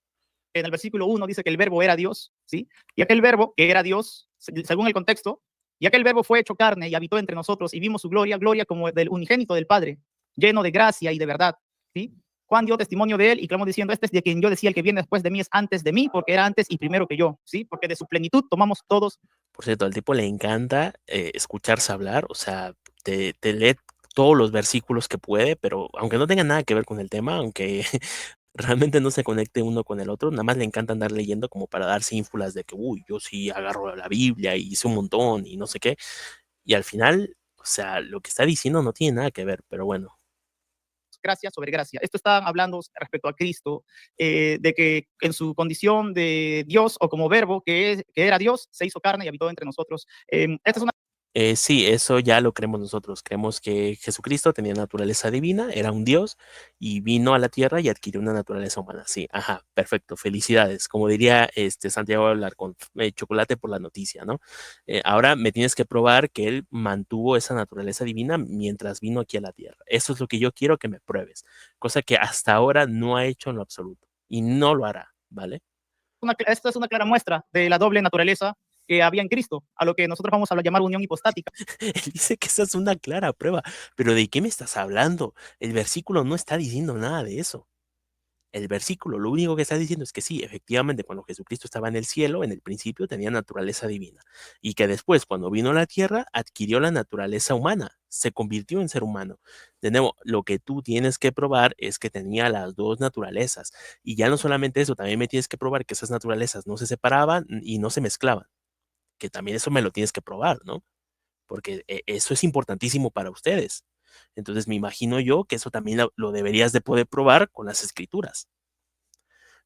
en el versículo 1 dice que el verbo era Dios, ¿sí? Y aquel verbo que era Dios, según el contexto, y aquel verbo fue hecho carne y habitó entre nosotros y vimos su gloria, gloria como del unigénito del Padre, lleno de gracia y de verdad, ¿sí? Juan dio testimonio de él y clamó diciendo, este es de quien yo decía, el que viene después de mí es antes de mí, porque era antes y primero que yo, ¿sí? Porque de su plenitud tomamos todos. Por cierto, al tipo le encanta escucharse hablar, o sea, te lee todos los versículos que puede, pero aunque no tenga nada que ver con el tema, aunque realmente no se conecte uno con el otro, nada más le encanta andar leyendo como para darse ínfulas de que, uy, yo sí agarro la Biblia y hice un montón y no sé qué. Y al final, o sea, lo que está diciendo no tiene nada que ver, pero bueno. Gracia sobre gracia. Esto está hablando respecto a Cristo, de que en su condición de Dios o como verbo que era Dios, se hizo carne y habitó entre nosotros. Esta es una Sí, eso ya lo creemos nosotros. Creemos que Jesucristo tenía naturaleza divina, era un Dios y vino a la tierra y adquirió una naturaleza humana. Sí, ajá, perfecto. Felicidades. Como diría Santiago Alarcón, chocolate por la noticia, ¿no? Ahora me tienes que probar que él mantuvo esa naturaleza divina mientras vino aquí a la tierra. Eso es lo que yo quiero que me pruebes, cosa que hasta ahora no ha hecho en lo absoluto y no lo hará, ¿vale? esta es una clara muestra de la doble naturaleza que había en Cristo, a lo que nosotros vamos a llamar unión hipostática. Él dice que esa es una clara prueba, pero ¿de qué me estás hablando? El versículo no está diciendo nada de eso. El versículo lo único que está diciendo es que sí, efectivamente, cuando Jesucristo estaba en el cielo, en el principio tenía naturaleza divina, y que después, cuando vino a la tierra, adquirió la naturaleza humana, se convirtió en ser humano. De nuevo, lo que tú tienes que probar es que tenía las dos naturalezas, y ya no solamente eso, también me tienes que probar que esas naturalezas no se separaban y no se mezclaban, que también eso me lo tienes que probar, ¿no? Porque eso es importantísimo para ustedes. Entonces me imagino yo que eso también lo deberías de poder probar con las escrituras.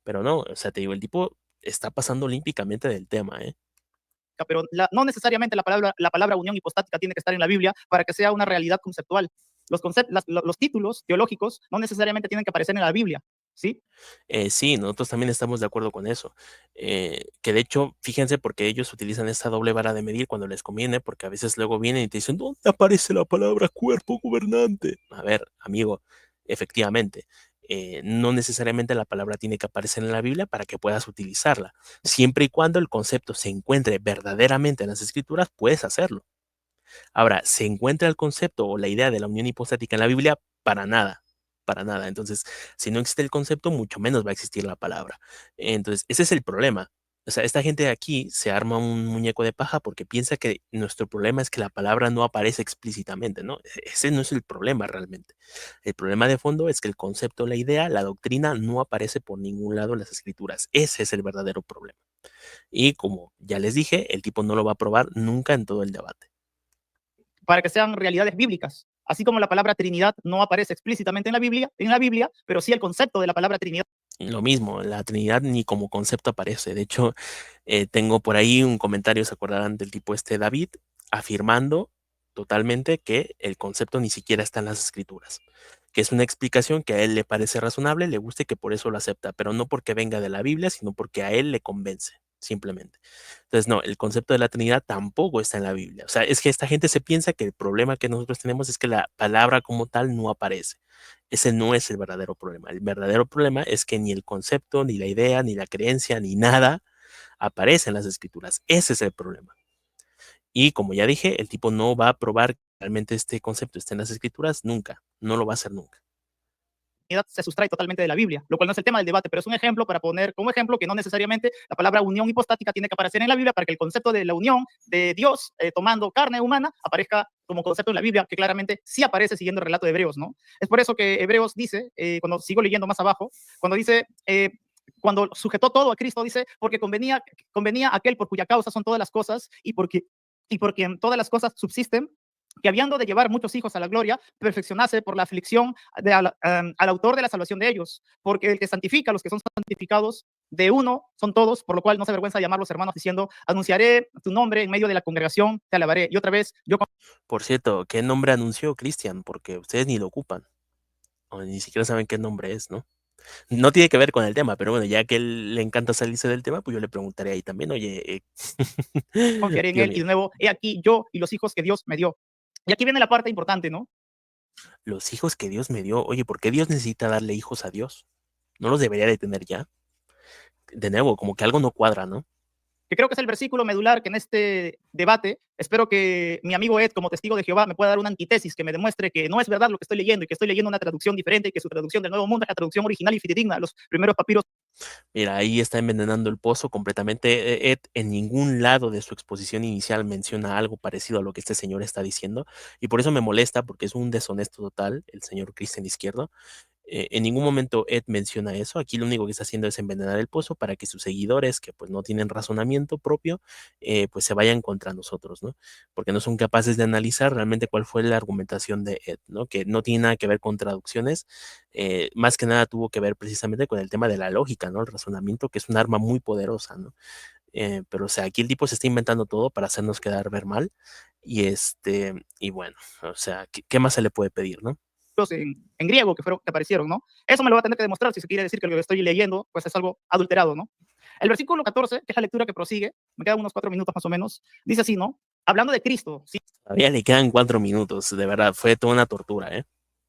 Pero no, o sea, te digo, el tipo está pasando olímpicamente del tema, ¿eh? Pero no necesariamente la palabra unión hipostática tiene que estar en la Biblia para que sea una realidad conceptual. Los títulos teológicos no necesariamente tienen que aparecer en la Biblia, ¿sí? Sí, nosotros también estamos de acuerdo con eso. Que de hecho, fíjense porque ellos utilizan esta doble vara de medir cuando les conviene, porque a veces luego vienen y te dicen, ¿dónde aparece la palabra cuerpo gobernante? A ver, amigo, efectivamente, no necesariamente la palabra tiene que aparecer en la Biblia para que puedas utilizarla. Siempre y cuando el concepto se encuentre verdaderamente en las escrituras, puedes hacerlo. Ahora, ¿se encuentra el concepto o la idea de la unión hipostática en la Biblia? Para nada, para nada. Entonces, si no existe el concepto, mucho menos va a existir la palabra. Entonces, ese es el problema. O sea, esta gente de aquí se arma un muñeco de paja porque piensa que nuestro problema es que la palabra no aparece explícitamente, ¿no? Ese no es el problema realmente. El problema de fondo es que el concepto, la idea, la doctrina no aparece por ningún lado en las escrituras. Ese es el verdadero problema. Y como ya les dije, el tipo no lo va a probar nunca en todo el debate. Para que sean realidades bíblicas. Así como la palabra Trinidad no aparece explícitamente en la Biblia, pero sí el concepto de la palabra Trinidad. Lo mismo, la Trinidad ni como concepto aparece. De hecho, tengo por ahí un comentario, se acordarán del tipo este David, afirmando totalmente que el concepto ni siquiera está en las escrituras, que es una explicación que a él le parece razonable, le gusta y que por eso lo acepta, pero no porque venga de la Biblia, sino porque a él le convence, simplemente. Entonces, no, el concepto de la Trinidad tampoco está en la Biblia. O sea, es que esta gente se piensa que el problema que nosotros tenemos es que la palabra como tal no aparece. Ese no es el verdadero problema. El verdadero problema es que ni el concepto, ni la idea, ni la creencia, ni nada aparece en las escrituras. Ese es el problema. Y como ya dije, el tipo no va a probar que realmente este concepto esté en las escrituras nunca. No lo va a hacer nunca. Se sustrae totalmente de la Biblia, lo cual no es el tema del debate, pero es un ejemplo para poner como ejemplo que no necesariamente la palabra unión hipostática tiene que aparecer en la Biblia para que el concepto de la unión de Dios tomando carne humana aparezca como concepto en la Biblia, que claramente sí aparece siguiendo el relato de Hebreos, ¿no? Es por eso que Hebreos dice, cuando sigo leyendo más abajo, cuando dice, cuando sujetó todo a Cristo, dice, porque convenía aquel por cuya causa son todas las cosas y por quien todas las cosas subsisten, que habiendo de llevar muchos hijos a la gloria, perfeccionase por la aflicción al autor de la salvación de ellos, porque el que santifica a los que son santificados de uno son todos, por lo cual no se avergüenza de llamarlos hermanos, diciendo, anunciaré tu nombre en medio de la congregación, te alabaré. Y otra vez, yo... Por cierto, ¿qué nombre anunció Cristian? Porque ustedes ni lo ocupan. O ni siquiera saben qué nombre es, ¿no? No tiene que ver con el tema, pero bueno, ya que él le encanta salirse del tema, pues yo le preguntaré ahí también, oye, confiaré en Dios él, y mío, de nuevo, he aquí yo y los hijos que Dios me dio. Y aquí viene la parte importante, ¿no? los hijos que Dios me dio, oye, ¿por qué Dios necesita darle hijos a Dios? ¿No los debería de tener ya? De nuevo, como que algo no cuadra, ¿no? Que creo que es el versículo medular que en este debate, espero que mi amigo Ed, como testigo de Jehová, me pueda dar una antítesis que me demuestre que no es verdad lo que estoy leyendo y que estoy leyendo una traducción diferente y que su traducción del Nuevo Mundo es la traducción original y fidedigna, los primeros papiros. Mira, ahí está envenenando el pozo completamente. Ed en ningún lado de su exposición inicial menciona algo parecido a lo que este señor está diciendo, y por eso me molesta, porque es un deshonesto total, el señor Cristian Izquierdo. En ningún momento Ed menciona eso. Aquí lo único que está haciendo es envenenar el pozo para que sus seguidores, que pues no tienen razonamiento propio, pues se vayan contra nosotros, ¿no? Porque no son capaces de analizar realmente cuál fue la argumentación de Ed, ¿no? Que no tiene nada que ver con traducciones, más que nada tuvo que ver precisamente con el tema de la lógica, ¿no? El razonamiento, que es un arma muy poderosa, ¿no? Pero o sea, aquí el tipo se está inventando todo para hacernos quedar ver mal. Y bueno, o sea, ¿qué más se le puede pedir, no? en griego que aparecieron, ¿no? Eso me lo va a tener que demostrar si se quiere decir que lo que estoy leyendo pues es algo adulterado, ¿no? El versículo 14, que es la lectura que prosigue, me quedan unos 4 minutos más o menos, dice así, ¿no? Hablando de Cristo, ¿sí? Todavía le quedan 4 minutos, de verdad, fue toda una tortura, ¿eh?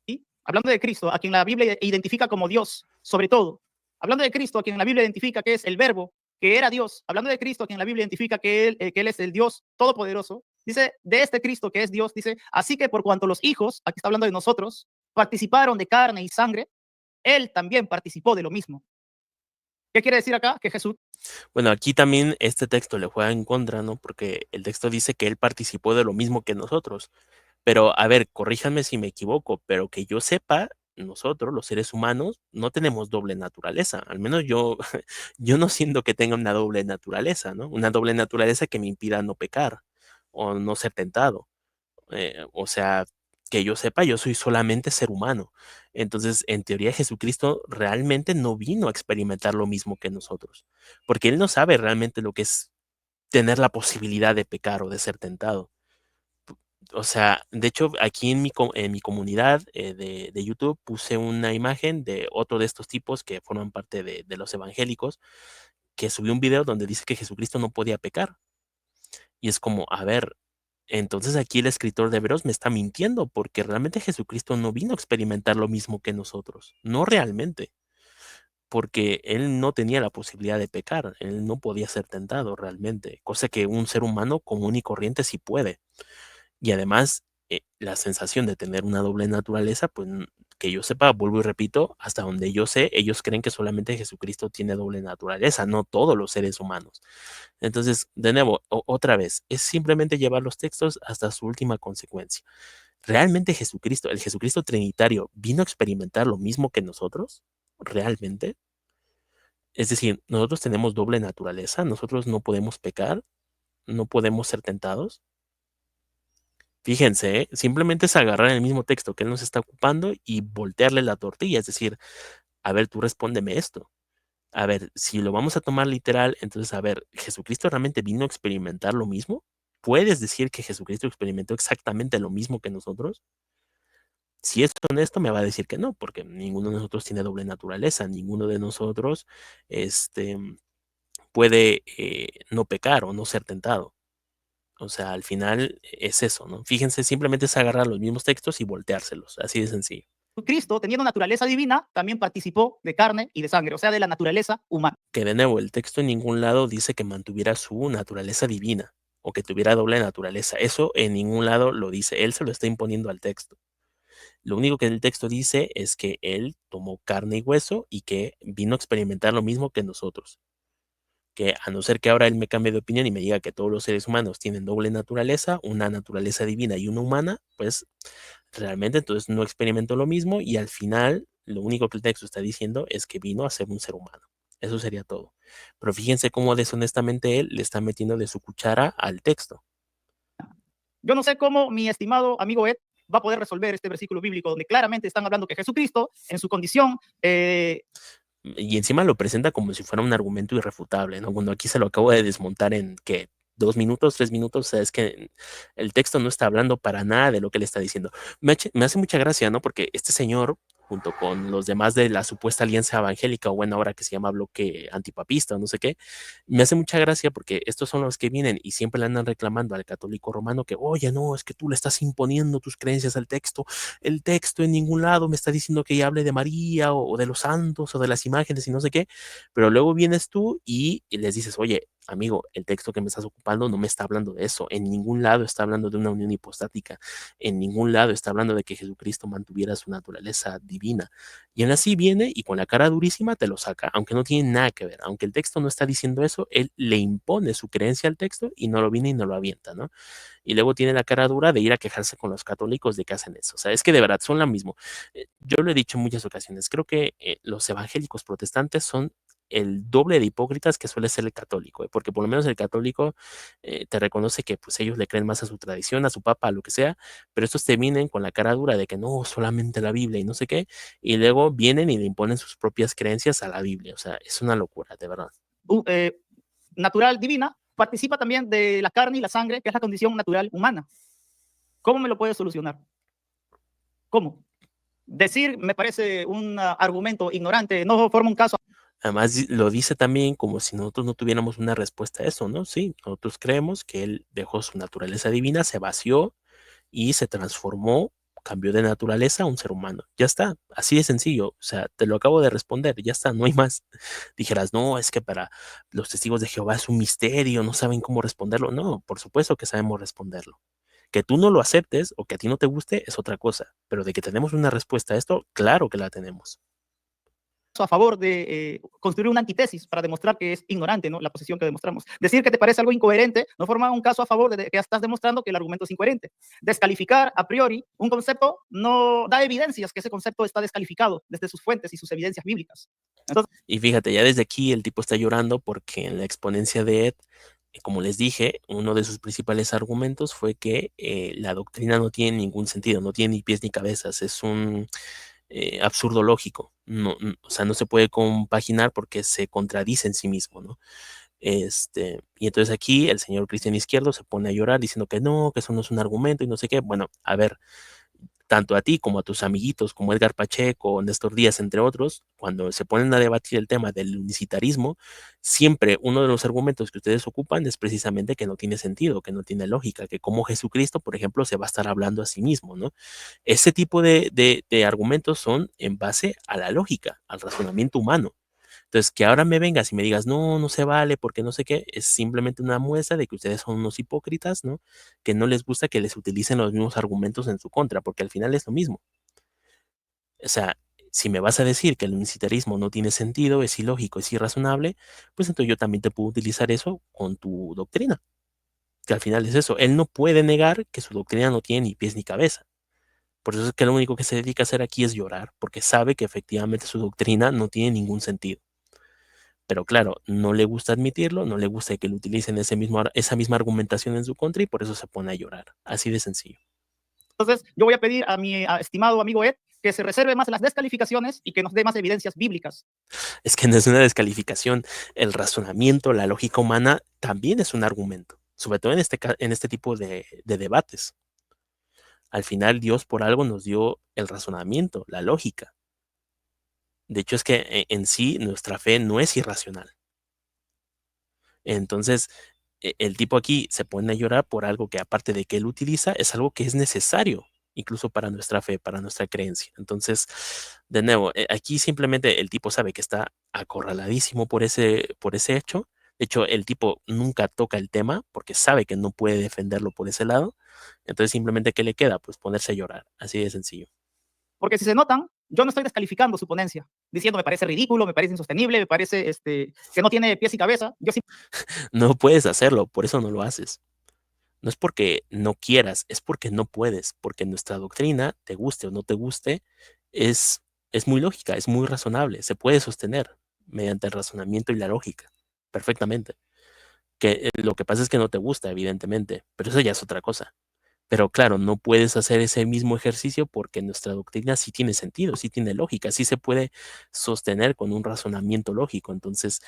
¿Sí? Hablando de Cristo, a quien la Biblia identifica como Dios, sobre todo. Hablando de Cristo, a quien la Biblia identifica que es el verbo, que era Dios. Hablando de Cristo, a quien la Biblia identifica que él es el Dios todopoderoso. Dice, de este Cristo que es Dios, dice, así que por cuanto los hijos, aquí está hablando de nosotros, participaron de carne y sangre, él también participó de lo mismo. ¿Qué quiere decir acá? Que Jesús... Bueno, aquí también este texto le juega en contra, ¿no? Porque el texto dice que él participó de lo mismo que nosotros. Pero, a ver, corríjanme si me equivoco, pero que yo sepa, nosotros, los seres humanos, no tenemos doble naturaleza. Al menos yo, yo no siento que tenga una doble naturaleza, ¿no? Una doble naturaleza que me impida no pecar o no ser tentado. O sea, que yo sepa, yo soy solamente ser humano. Entonces, en teoría, Jesucristo realmente no vino a experimentar lo mismo que nosotros, porque él no sabe realmente lo que es tener la posibilidad de pecar o de ser tentado. O sea, de hecho, aquí en mi comunidad de YouTube puse una imagen de otro de estos tipos que forman parte de los evangélicos, que subió un video donde dice que Jesucristo no podía pecar. Y es como, a ver, entonces aquí el escritor de Hebreos me está mintiendo, porque realmente Jesucristo no vino a experimentar lo mismo que nosotros, no realmente, porque él no tenía la posibilidad de pecar, él no podía ser tentado realmente, cosa que un ser humano común y corriente sí puede. Y además, la sensación de tener una doble naturaleza, pues que yo sepa, vuelvo y repito, hasta donde yo sé, ellos creen que solamente Jesucristo tiene doble naturaleza, no todos los seres humanos. Entonces, de nuevo, otra vez, es simplemente llevar los textos hasta su última consecuencia. ¿Realmente Jesucristo, el Jesucristo trinitario, vino a experimentar lo mismo que nosotros? ¿Realmente? Es decir, nosotros tenemos doble naturaleza, nosotros no podemos pecar, no podemos ser tentados. Fíjense, simplemente es agarrar el mismo texto que él nos está ocupando y voltearle la tortilla, es decir, a ver, tú respóndeme esto. A ver, si lo vamos a tomar literal, entonces, a ver, ¿Jesucristo realmente vino a experimentar lo mismo? ¿Puedes decir que Jesucristo experimentó exactamente lo mismo que nosotros? Si es honesto, me va a decir que no, porque ninguno de nosotros tiene doble naturaleza, ninguno de nosotros este, puede no pecar o no ser tentado. O sea, al final es eso, ¿no? Fíjense, simplemente es agarrar los mismos textos y volteárselos, así de sencillo. Cristo, teniendo naturaleza divina, también participó de carne y de sangre, o sea, de la naturaleza humana. Que de nuevo, el texto en ningún lado dice que mantuviera su naturaleza divina o que tuviera doble naturaleza. Eso en ningún lado lo dice. Él se lo está imponiendo al texto. Lo único que el texto dice es que él tomó carne y hueso y que vino a experimentar lo mismo que nosotros. Que a no ser que ahora él me cambie de opinión y me diga que todos los seres humanos tienen doble naturaleza, una naturaleza divina y una humana, pues realmente entonces no experimentó lo mismo y al final lo único que el texto está diciendo es que vino a ser un ser humano. Eso sería todo. Pero fíjense cómo deshonestamente él le está metiendo de su cuchara al texto. Yo no sé cómo mi estimado amigo Ed va a poder resolver este versículo bíblico donde claramente están hablando que Jesucristo, en su condición, Y encima lo presenta como si fuera un argumento irrefutable, ¿no? Cuando aquí se lo acabo de desmontar en que 2 minutos, 3 minutos, o sea, es que el texto no está hablando para nada de lo que le está diciendo. Me hace mucha gracia, ¿no? Porque este señor, junto con los demás de la supuesta alianza evangélica, o bueno, ahora que se llama bloque antipapista, o no sé qué, me hace mucha gracia porque estos son los que vienen y siempre le andan reclamando al católico romano que, oye, no, es que tú le estás imponiendo tus creencias al texto, el texto en ningún lado me está diciendo que hable de María o de los santos o de las imágenes y no sé qué, pero luego vienes tú y les dices, oye, amigo, el texto que me estás ocupando no me está hablando de eso, en ningún lado está hablando de una unión hipostática, en ningún lado está hablando de que Jesucristo mantuviera su naturaleza divina. Y aún así viene y con la cara durísima te lo saca, aunque no tiene nada que ver, aunque el texto no está diciendo eso, él le impone su creencia al texto y no lo viene y no lo avienta, ¿no? Y luego tiene la cara dura de ir a quejarse con los católicos de que hacen eso. O sea, es que de verdad son lo mismo. Yo lo he dicho en muchas ocasiones, creo que los evangélicos protestantes son el doble de hipócritas que suele ser el católico, porque por lo menos el católico te reconoce que pues ellos le creen más a su tradición, a su papa, a lo que sea, pero estos te vienen con la cara dura de que no, solamente la Biblia y no sé qué, y luego vienen y le imponen sus propias creencias a la Biblia. O sea, es una locura, de verdad. Natural divina, participa también de la carne y la sangre, que es la condición natural humana. ¿Cómo me lo puede solucionar? ¿Cómo? Decir me parece un argumento ignorante, no forma un caso. Además, lo dice también como si nosotros no tuviéramos una respuesta a eso, ¿no? Sí, nosotros creemos que él dejó su naturaleza divina, se vació y se transformó, cambió de naturaleza a un ser humano. Ya está, así de sencillo. O sea, te lo acabo de responder, ya está, no hay más. Dijeras, no, es que para los testigos de Jehová es un misterio, no saben cómo responderlo. No, por supuesto que sabemos responderlo. Que tú no lo aceptes o que a ti no te guste es otra cosa, pero de que tenemos una respuesta a esto, claro que la tenemos. A favor de construir una antítesis para demostrar que es ignorante, ¿no? La posición que demostramos. Decir que te parece algo incoherente no forma un caso a favor de que estás demostrando que el argumento es incoherente. Descalificar a priori un concepto no da evidencias que ese concepto está descalificado desde sus fuentes y sus evidencias bíblicas. Entonces, y fíjate, ya desde aquí el tipo está llorando porque en la exponencia de Ed, como les dije, uno de sus principales argumentos fue que la doctrina no tiene ningún sentido, no tiene ni pies ni cabezas, es un absurdo lógico. No, o sea, no se puede compaginar porque se contradice en sí mismo, ¿no? Y entonces aquí el señor Cristian Izquierdo se pone a llorar diciendo que no, que eso no es un argumento y no sé qué. Bueno, a ver, tanto a ti como a tus amiguitos como Edgar Pacheco, Néstor Díaz, entre otros, cuando se ponen a debatir el tema del unicitarismo, siempre uno de los argumentos que ustedes ocupan es precisamente que no tiene sentido, que no tiene lógica, que como Jesucristo, por ejemplo, se va a estar hablando a sí mismo, ¿no? Ese tipo de argumentos son en base a la lógica, al razonamiento humano. Entonces, que ahora me vengas y me digas, no, no se vale porque no sé qué, es simplemente una muestra de que ustedes son unos hipócritas, ¿no? Que no les gusta que les utilicen los mismos argumentos en su contra, porque al final es lo mismo. O sea, si me vas a decir que el unicitarismo no tiene sentido, es ilógico, es irrazonable, pues entonces yo también te puedo utilizar eso con tu doctrina, que al final es eso. Él no puede negar que su doctrina no tiene ni pies ni cabeza. Por eso es que lo único que se dedica a hacer aquí es llorar, porque sabe que efectivamente su doctrina no tiene ningún sentido. Pero claro, no le gusta admitirlo, no le gusta que lo utilicen esa misma argumentación en su contra y por eso se pone a llorar. Así de sencillo. Entonces, yo voy a pedir a mi estimado amigo Ed que se reserve más las descalificaciones y que nos dé más evidencias bíblicas. Es que no es una descalificación. El razonamiento, la lógica humana también es un argumento, sobre todo en este tipo de debates. Al final, Dios por algo nos dio el razonamiento, la lógica. De hecho, es que en sí nuestra fe no es irracional. Entonces, el tipo aquí se pone a llorar por algo que aparte de que él utiliza, es algo que es necesario, incluso para nuestra fe, para nuestra creencia. Entonces, de nuevo, aquí simplemente el tipo sabe que está acorraladísimo por ese hecho. De hecho, el tipo nunca toca el tema porque sabe que no puede defenderlo por ese lado. Entonces, simplemente, ¿qué le queda? Pues ponerse a llorar. Así de sencillo. Porque si se notan, yo no estoy descalificando su ponencia, diciendo me parece ridículo, me parece insostenible, me parece que no tiene pies y cabeza. Yo No puedes hacerlo, por eso no lo haces. No es porque no quieras, es porque no puedes, porque nuestra doctrina, te guste o no te guste, es, es muy lógica, es muy razonable, se puede sostener mediante el razonamiento y la lógica, perfectamente. Que lo que pasa es que no te gusta, evidentemente, pero eso ya es otra cosa. Pero claro, no puedes hacer ese mismo ejercicio porque nuestra doctrina sí tiene sentido, sí tiene lógica, sí se puede sostener con un razonamiento lógico. Entonces,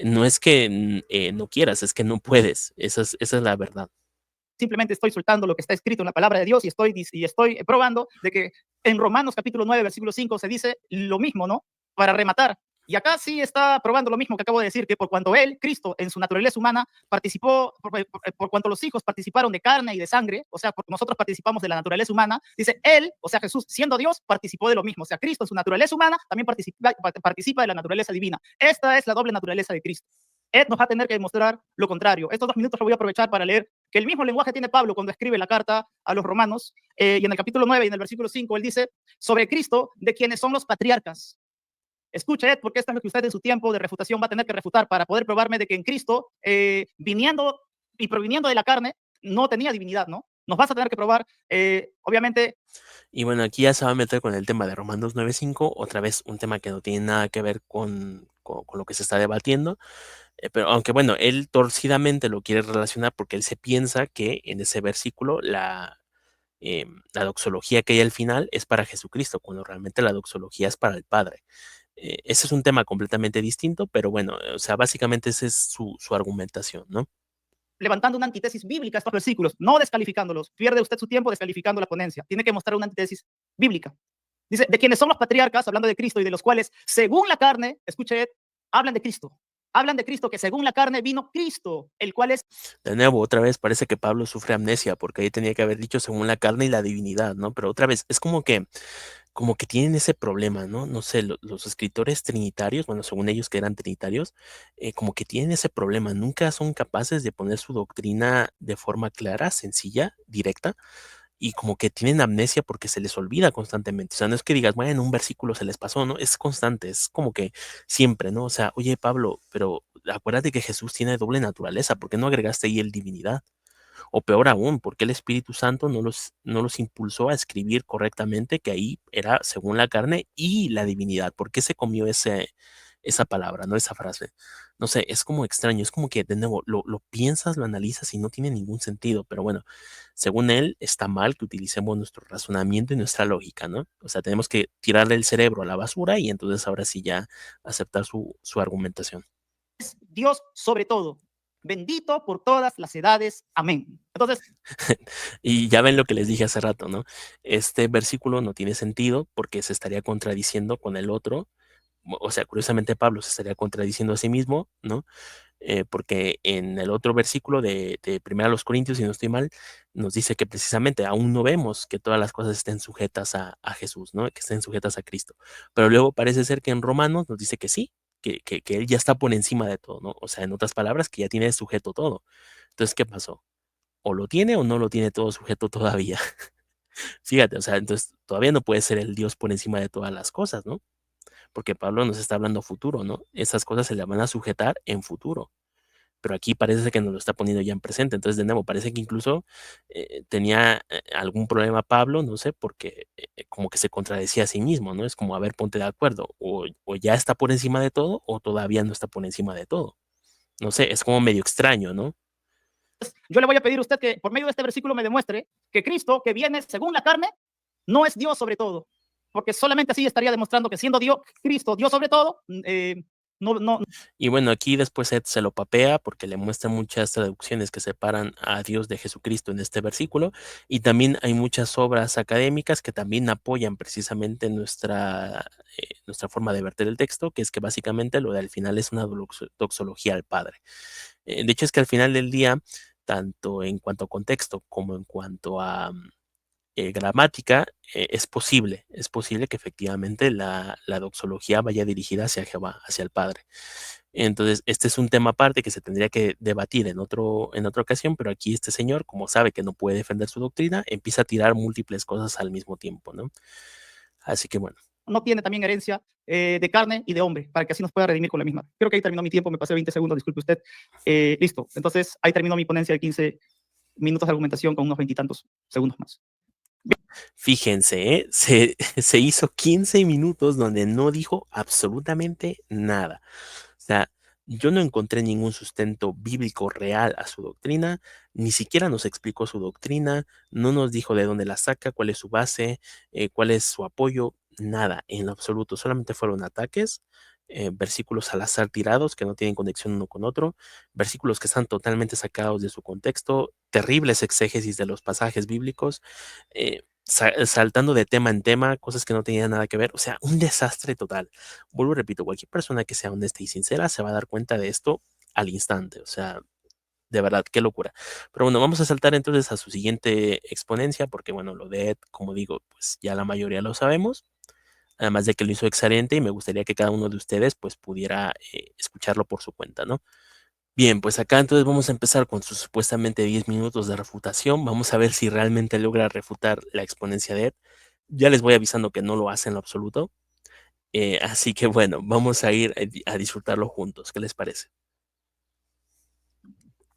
no es que no quieras, es que no puedes. Esa es la verdad. simplemente estoy soltando lo que está escrito en la palabra de Dios y estoy probando de que en Romanos capítulo 9, versículo 5 se dice lo mismo, ¿no? Para rematar. Y acá sí está probando lo mismo que acabo de decir, que por cuanto él, Cristo, en su naturaleza humana, participó, por cuanto los hijos participaron de carne y de sangre, o sea, porque nosotros participamos de la naturaleza humana, dice él, o sea, Jesús, siendo Dios, participó de lo mismo. O sea, Cristo en su naturaleza humana también participa de la naturaleza divina. Esta es la doble naturaleza de Cristo. Ed nos va a tener que demostrar lo contrario. Estos 2 minutos los voy a aprovechar para leer que el mismo lenguaje tiene Pablo cuando escribe la carta a los romanos, y en el capítulo 9 y en el versículo 5, él dice sobre Cristo, de quienes son los patriarcas. Escuche, Ed, porque esto es lo que usted en su tiempo de refutación va a tener que refutar para poder probarme de que en Cristo, viniendo y proviniendo de la carne, no tenía divinidad, ¿no? Nos vas a tener que probar, obviamente. Y bueno, aquí ya se va a meter con el tema de Romanos 9:5, otra vez un tema que no tiene nada que ver con lo que se está debatiendo, pero aunque bueno, él torcidamente lo quiere relacionar porque él se piensa que en ese versículo la doxología que hay al final es para Jesucristo, cuando realmente la doxología es para el Padre. Ese es un tema completamente distinto, pero bueno, o sea, básicamente esa es su argumentación, ¿no? Levantando una antítesis bíblica a estos versículos, no descalificándolos. Pierde usted su tiempo descalificando la ponencia. Tiene que mostrar una antítesis bíblica. Dice, de quienes son los patriarcas, hablando de Cristo, y de los cuales, según la carne, escuche, hablan de Cristo. Hablan de Cristo, que según la carne vino Cristo, el cual es. De nuevo, otra vez parece que Pablo sufre amnesia, porque ahí tenía que haber dicho según la carne y la divinidad, ¿no? Pero otra vez, es como que tienen ese problema, ¿no? No sé, los escritores trinitarios, bueno, según ellos que eran trinitarios, como que tienen ese problema, nunca son capaces de poner su doctrina de forma clara, sencilla, directa, y como que tienen amnesia porque se les olvida constantemente. O sea, no es que digas, bueno, en un versículo se les pasó, ¿no? Es constante, es como que siempre, ¿no? O sea, oye, Pablo, pero acuérdate que Jesús tiene doble naturaleza, ¿por qué no agregaste ahí el divinidad? O peor aún, ¿por qué el Espíritu Santo no los impulsó a escribir correctamente que ahí era según la carne y la divinidad? ¿Por qué se comió esa palabra, no esa frase? No sé, es como extraño, es como que de nuevo lo piensas, lo analizas y no tiene ningún sentido, pero bueno, según él está mal que utilicemos nuestro razonamiento y nuestra lógica, ¿no? O sea, tenemos que tirarle el cerebro a la basura y entonces ahora sí ya aceptar su argumentación. Dios sobre todo, bendito por todas las edades. Amén. Entonces, Y ya ven lo que les dije hace rato, ¿no? Este versículo no tiene sentido porque se estaría contradiciendo con el otro. O sea, curiosamente Pablo se estaría contradiciendo a sí mismo, ¿no? Porque en el otro versículo de 1 Corintios, si no estoy mal, nos dice que precisamente aún no vemos que todas las cosas estén sujetas a Jesús, ¿no? Que estén sujetas a Cristo. Pero luego parece ser que en Romanos nos dice que sí, que Él ya está por encima de todo, ¿no? O sea, en otras palabras, que ya tiene sujeto todo. Entonces, ¿qué pasó? O lo tiene o no lo tiene todo sujeto todavía. Fíjate, o sea, entonces todavía no puede ser el Dios por encima de todas las cosas, ¿no? Porque Pablo nos está hablando futuro, ¿no? Esas cosas se le van a sujetar en futuro. Pero aquí parece que nos lo está poniendo ya en presente. Entonces, de nuevo, parece que incluso tenía algún problema Pablo, no sé, porque como que se contradecía a sí mismo, ¿no? Es como, a ver, ponte de acuerdo, o ya está por encima de todo, o todavía no está por encima de todo. No sé, es como medio extraño, ¿no? Yo le voy a pedir a usted que por medio de este versículo me demuestre que Cristo, que viene según la carne, no es Dios sobre todo. Porque solamente así estaría demostrando que siendo Dios, Cristo, Dios sobre todo, no. Y bueno, aquí después Ed se lo papea porque le muestra muchas traducciones que separan a Dios de Jesucristo en este versículo. Y también hay muchas obras académicas que también apoyan precisamente nuestra forma de verter el texto, que es que básicamente lo de al final es una doxología al Padre. De hecho, es que al final del día, tanto en cuanto a contexto como en cuanto a gramática, es posible que efectivamente la doxología vaya dirigida hacia Jehová, hacia el Padre. Entonces, este es un tema aparte que se tendría que debatir en otra ocasión, pero aquí este señor, como sabe que no puede defender su doctrina, empieza a tirar múltiples cosas al mismo tiempo, ¿no? Así que bueno. No tiene también herencia de carne y de hombre, para que así nos pueda redimir con la misma. Creo que ahí terminó mi tiempo, me pasé 20 segundos, disculpe usted. Listo, entonces ahí terminó mi ponencia de 15 minutos de argumentación con unos 20 y tantos segundos más. Fíjense, se hizo 15 minutos donde no dijo absolutamente nada. O sea, yo no encontré ningún sustento bíblico real a su doctrina, ni siquiera nos explicó su doctrina, no nos dijo de dónde la saca, cuál es su base, cuál es su apoyo, nada, en lo absoluto. Solamente fueron ataques, versículos al azar tirados que no tienen conexión uno con otro, versículos que están totalmente sacados de su contexto, terribles exégesis de los pasajes bíblicos, saltando de tema en tema, cosas que no tenían nada que ver, o sea, un desastre total. Vuelvo y repito, cualquier persona que sea honesta y sincera se va a dar cuenta de esto al instante, o sea, de verdad, qué locura. Pero bueno, vamos a saltar entonces a su siguiente exponencia, porque bueno, lo de Ed, como digo, pues ya la mayoría lo sabemos, además de que lo hizo excelente y me gustaría que cada uno de ustedes pues pudiera escucharlo por su cuenta, ¿no? Bien, pues acá entonces vamos a empezar con sus supuestamente 10 minutos de refutación. Vamos a ver si realmente logra refutar la exponencia de Ed. Ya les voy avisando que no lo hace en lo absoluto. Así que bueno, vamos a ir a disfrutarlo juntos. ¿Qué les parece?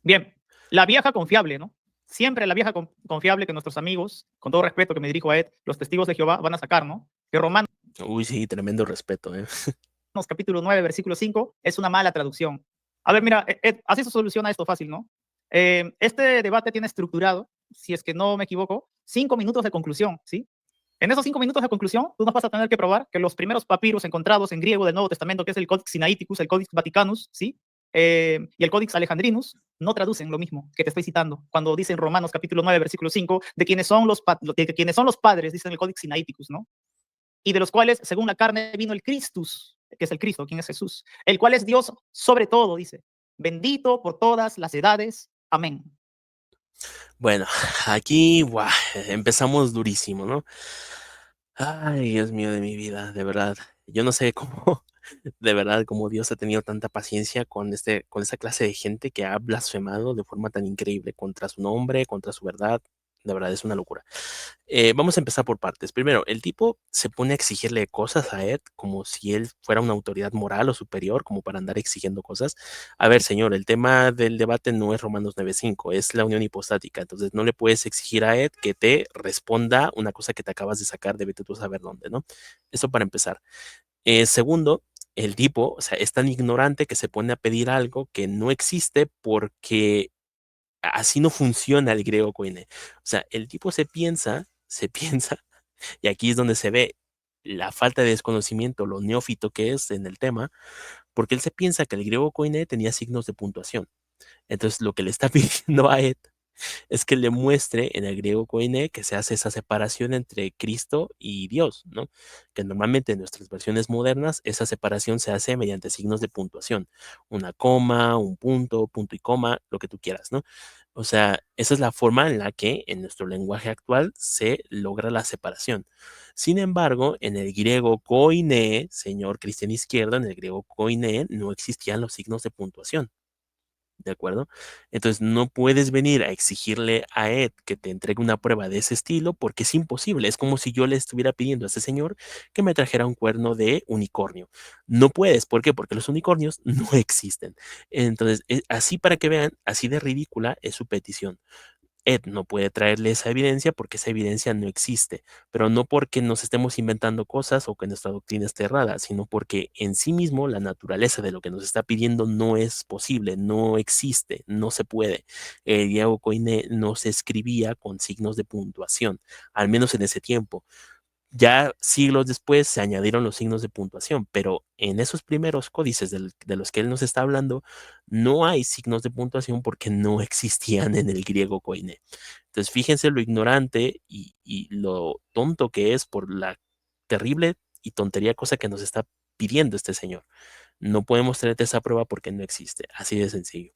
Bien, la vieja confiable, ¿no? Siempre la vieja confiable que nuestros amigos, con todo respeto que me dirijo a Ed, los testigos de Jehová van a sacar, ¿no? Que Romanos Uy, sí, tremendo respeto, ¿eh? capítulo 9, versículo 5, es una mala traducción. A ver, mira, Ed, así se soluciona esto fácil, ¿no? Este debate tiene estructurado, si es que no me equivoco, 5 minutos de conclusión, ¿sí? En esos 5 minutos de conclusión, tú nos vas a tener que probar que los primeros papiros encontrados en griego del Nuevo Testamento, que es el Codex Sinaiticus, el Codex Vaticanus, ¿sí? Y el Codex Alejandrinus, no traducen lo mismo que te estoy citando. Cuando dicen Romanos capítulo 9, versículo 5, de quienes son los padres, dicen el Codex Sinaiticus, ¿no? Y de los cuales, según la carne, vino el Christus, que es el Cristo, quien es Jesús, el cual es Dios sobre todo, dice, bendito por todas las edades. Amén. Bueno, aquí empezamos durísimo, ¿no? Ay, Dios mío de mi vida, de verdad. Yo no sé cómo, de verdad, cómo Dios ha tenido tanta paciencia con esta clase de gente que ha blasfemado de forma tan increíble contra su nombre, contra su verdad. De verdad, es una locura. Vamos a empezar por partes. Primero, el tipo se pone a exigirle cosas a Ed como si él fuera una autoridad moral o superior, como para andar exigiendo cosas. A ver, señor, el tema del debate no es Romanos 9:5, es la unión hipostática. Entonces, no le puedes exigir a Ed que te responda una cosa que te acabas de sacar de vete tú a saber dónde, ¿no? Eso para empezar. Segundo, el tipo, o sea, es tan ignorante que se pone a pedir algo que no existe porque así no funciona el griego koine. O sea, el tipo se piensa, y aquí es donde se ve la falta de desconocimiento, lo neófito que es en el tema, porque él se piensa que el griego koine tenía signos de puntuación. Entonces, lo que le está pidiendo a Ed es que le muestre en el griego koine que se hace esa separación entre Cristo y Dios, ¿no? Que normalmente en nuestras versiones modernas esa separación se hace mediante signos de puntuación, una coma, un punto, punto y coma, lo que tú quieras, ¿no? O sea, esa es la forma en la que en nuestro lenguaje actual se logra la separación. Sin embargo, en el griego koine, señor Cristian Izquierdo, en el griego koine no existían los signos de puntuación. ¿De acuerdo? Entonces no puedes venir a exigirle a Ed que te entregue una prueba de ese estilo porque es imposible. Es como si yo le estuviera pidiendo a ese señor que me trajera un cuerno de unicornio. No puedes. ¿Por qué? Porque los unicornios no existen. Entonces, así para que vean, así de ridícula es su petición. Ed no puede traerle esa evidencia porque esa evidencia no existe, pero no porque nos estemos inventando cosas o que nuestra doctrina esté errada, sino porque en sí mismo la naturaleza de lo que nos está pidiendo no es posible, no existe, no se puede. El griego koiné no se escribía con signos de puntuación, al menos en ese tiempo. Ya siglos después se añadieron los signos de puntuación, pero en esos primeros códices de los que él nos está hablando, no hay signos de puntuación porque no existían en el griego koiné. Entonces, fíjense lo ignorante y lo tonto que es por la terrible y tontería cosa que nos está pidiendo este señor. No podemos traerte esa prueba porque no existe, así de sencillo.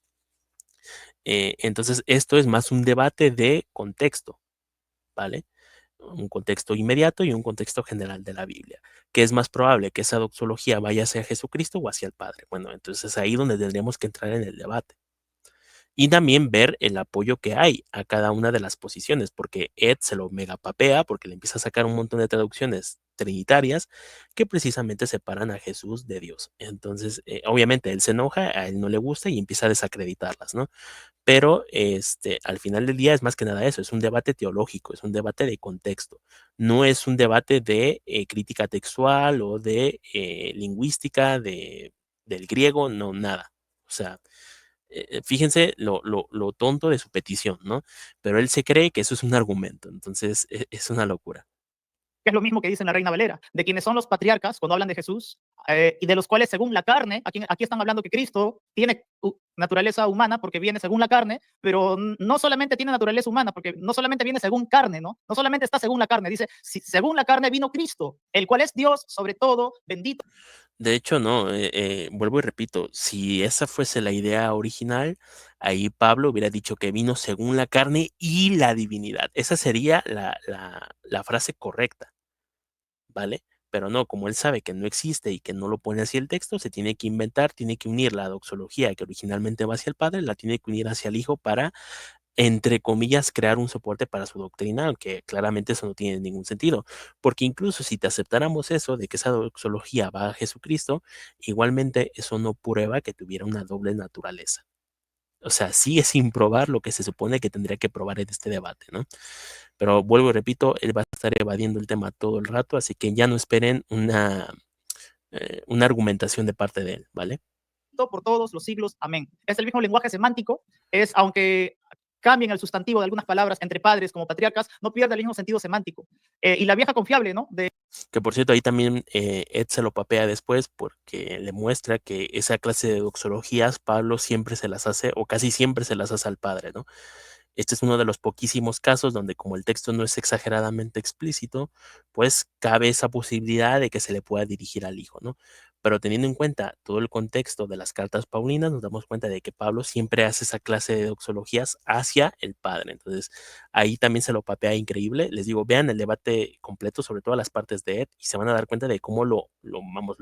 Entonces, esto es más un debate de contexto, ¿vale? Un contexto inmediato y un contexto general de la Biblia. ¿Qué es más probable? ¿Que esa doxología vaya hacia Jesucristo o hacia el Padre? Bueno, entonces es ahí donde tendríamos que entrar en el debate. Y también ver el apoyo que hay a cada una de las posiciones, porque Ed se lo megapapea, porque le empieza a sacar un montón de traducciones trinitarias que precisamente separan a Jesús de Dios. Entonces, obviamente, él se enoja, a él no le gusta y empieza a desacreditarlas, ¿no? Pero al final del día es más que nada eso, es un debate teológico, es un debate de contexto, no es un debate de crítica textual o de lingüística del griego, no, nada. O sea, fíjense lo tonto de su petición, ¿no? Pero él se cree que eso es un argumento, entonces es una locura. Que es lo mismo que dice en la Reina Valera, de quienes son los patriarcas cuando hablan de Jesús, y de los cuales según la carne, aquí están hablando que Cristo tiene naturaleza humana porque viene según la carne, pero no solamente tiene naturaleza humana, porque no solamente viene según carne, ¿no? No solamente está según la carne, dice, si, según la carne vino Cristo, el cual es Dios sobre todo, bendito. De hecho, no, vuelvo y repito, si esa fuese la idea original, ahí Pablo hubiera dicho que vino según la carne y la divinidad. Esa sería la frase correcta, ¿vale? Pero no, como él sabe que no existe y que no lo pone así el texto, se tiene que inventar, tiene que unir la doxología que originalmente va hacia el Padre, la tiene que unir hacia el Hijo para, entre comillas, crear un soporte para su doctrina, aunque claramente eso no tiene ningún sentido, porque incluso si te aceptáramos eso de que esa doxología va a Jesucristo, igualmente eso no prueba que tuviera una doble naturaleza. O sea, sigue sin probar lo que se supone que tendría que probar en este debate, ¿no? Pero vuelvo y repito, él va a estar evadiendo el tema todo el rato, así que ya no esperen una argumentación de parte de él, ¿vale? Por todos los siglos, amén. Es el mismo lenguaje semántico, es aunque cambien el sustantivo de algunas palabras entre padres como patriarcas, no pierde el mismo sentido semántico. Y la vieja confiable, ¿no? Que por cierto, ahí también Ed se lo papea después porque le muestra que esa clase de doxologías Pablo siempre se las hace o casi siempre se las hace al padre, ¿no? Este es uno de los poquísimos casos donde como el texto no es exageradamente explícito, pues cabe esa posibilidad de que se le pueda dirigir al hijo, ¿no? Pero teniendo en cuenta todo el contexto de las cartas paulinas, nos damos cuenta de que Pablo siempre hace esa clase de doxologías hacia el Padre. Entonces, ahí también se lo papea increíble. Les digo, vean el debate completo sobre todas las partes de Ed y se van a dar cuenta de cómo lo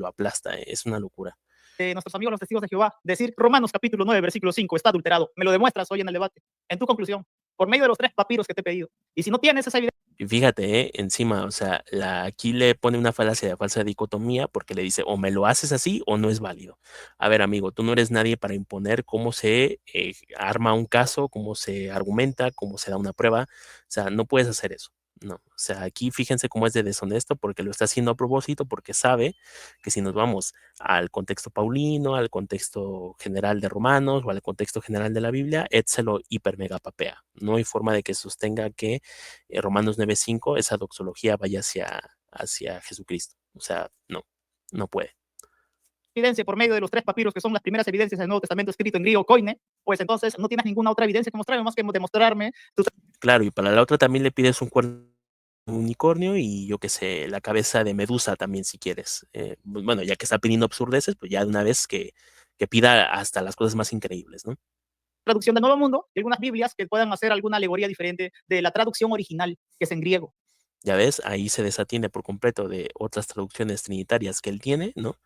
aplasta. Es una locura. Nuestros amigos los testigos de Jehová, decir Romanos capítulo 9, versículo 5, está adulterado. Me lo demuestras hoy en el debate, en tu conclusión, por medio de los 3 papiros que te he pedido. Y si no tienes esa evidencia, Y fíjate, encima, o sea, aquí le pone una falacia de falsa dicotomía porque le dice o me lo haces así o no es válido. A ver, amigo, tú no eres nadie para imponer cómo se arma un caso, cómo se argumenta, cómo se da una prueba. O sea, no puedes hacer eso. No, o sea, aquí fíjense cómo es de deshonesto porque lo está haciendo a propósito, porque sabe que si nos vamos al contexto paulino, al contexto general de Romanos o al contexto general de la Biblia, Ed se lo hiper mega papea. No hay forma de que sostenga que Romanos 9:5, esa doxología vaya hacia Jesucristo. O sea, no puede. por medio de los 3 papiros que son las primeras evidencias del Nuevo Testamento escrito en griego koine, pues entonces no tienes ninguna otra evidencia que mostrarme más que demostrarme tus. Claro, y para la otra también le pides un cuerno de unicornio y yo qué sé, la cabeza de Medusa también si quieres. Bueno, ya que está pidiendo absurdeces, pues ya de una vez que pida hasta las cosas más increíbles, ¿no? Traducción del Nuevo Mundo y algunas Biblias que puedan hacer alguna alegoría diferente de la traducción original, que es en griego. Ya ves, ahí se desatiende por completo de otras traducciones trinitarias que él tiene, ¿no?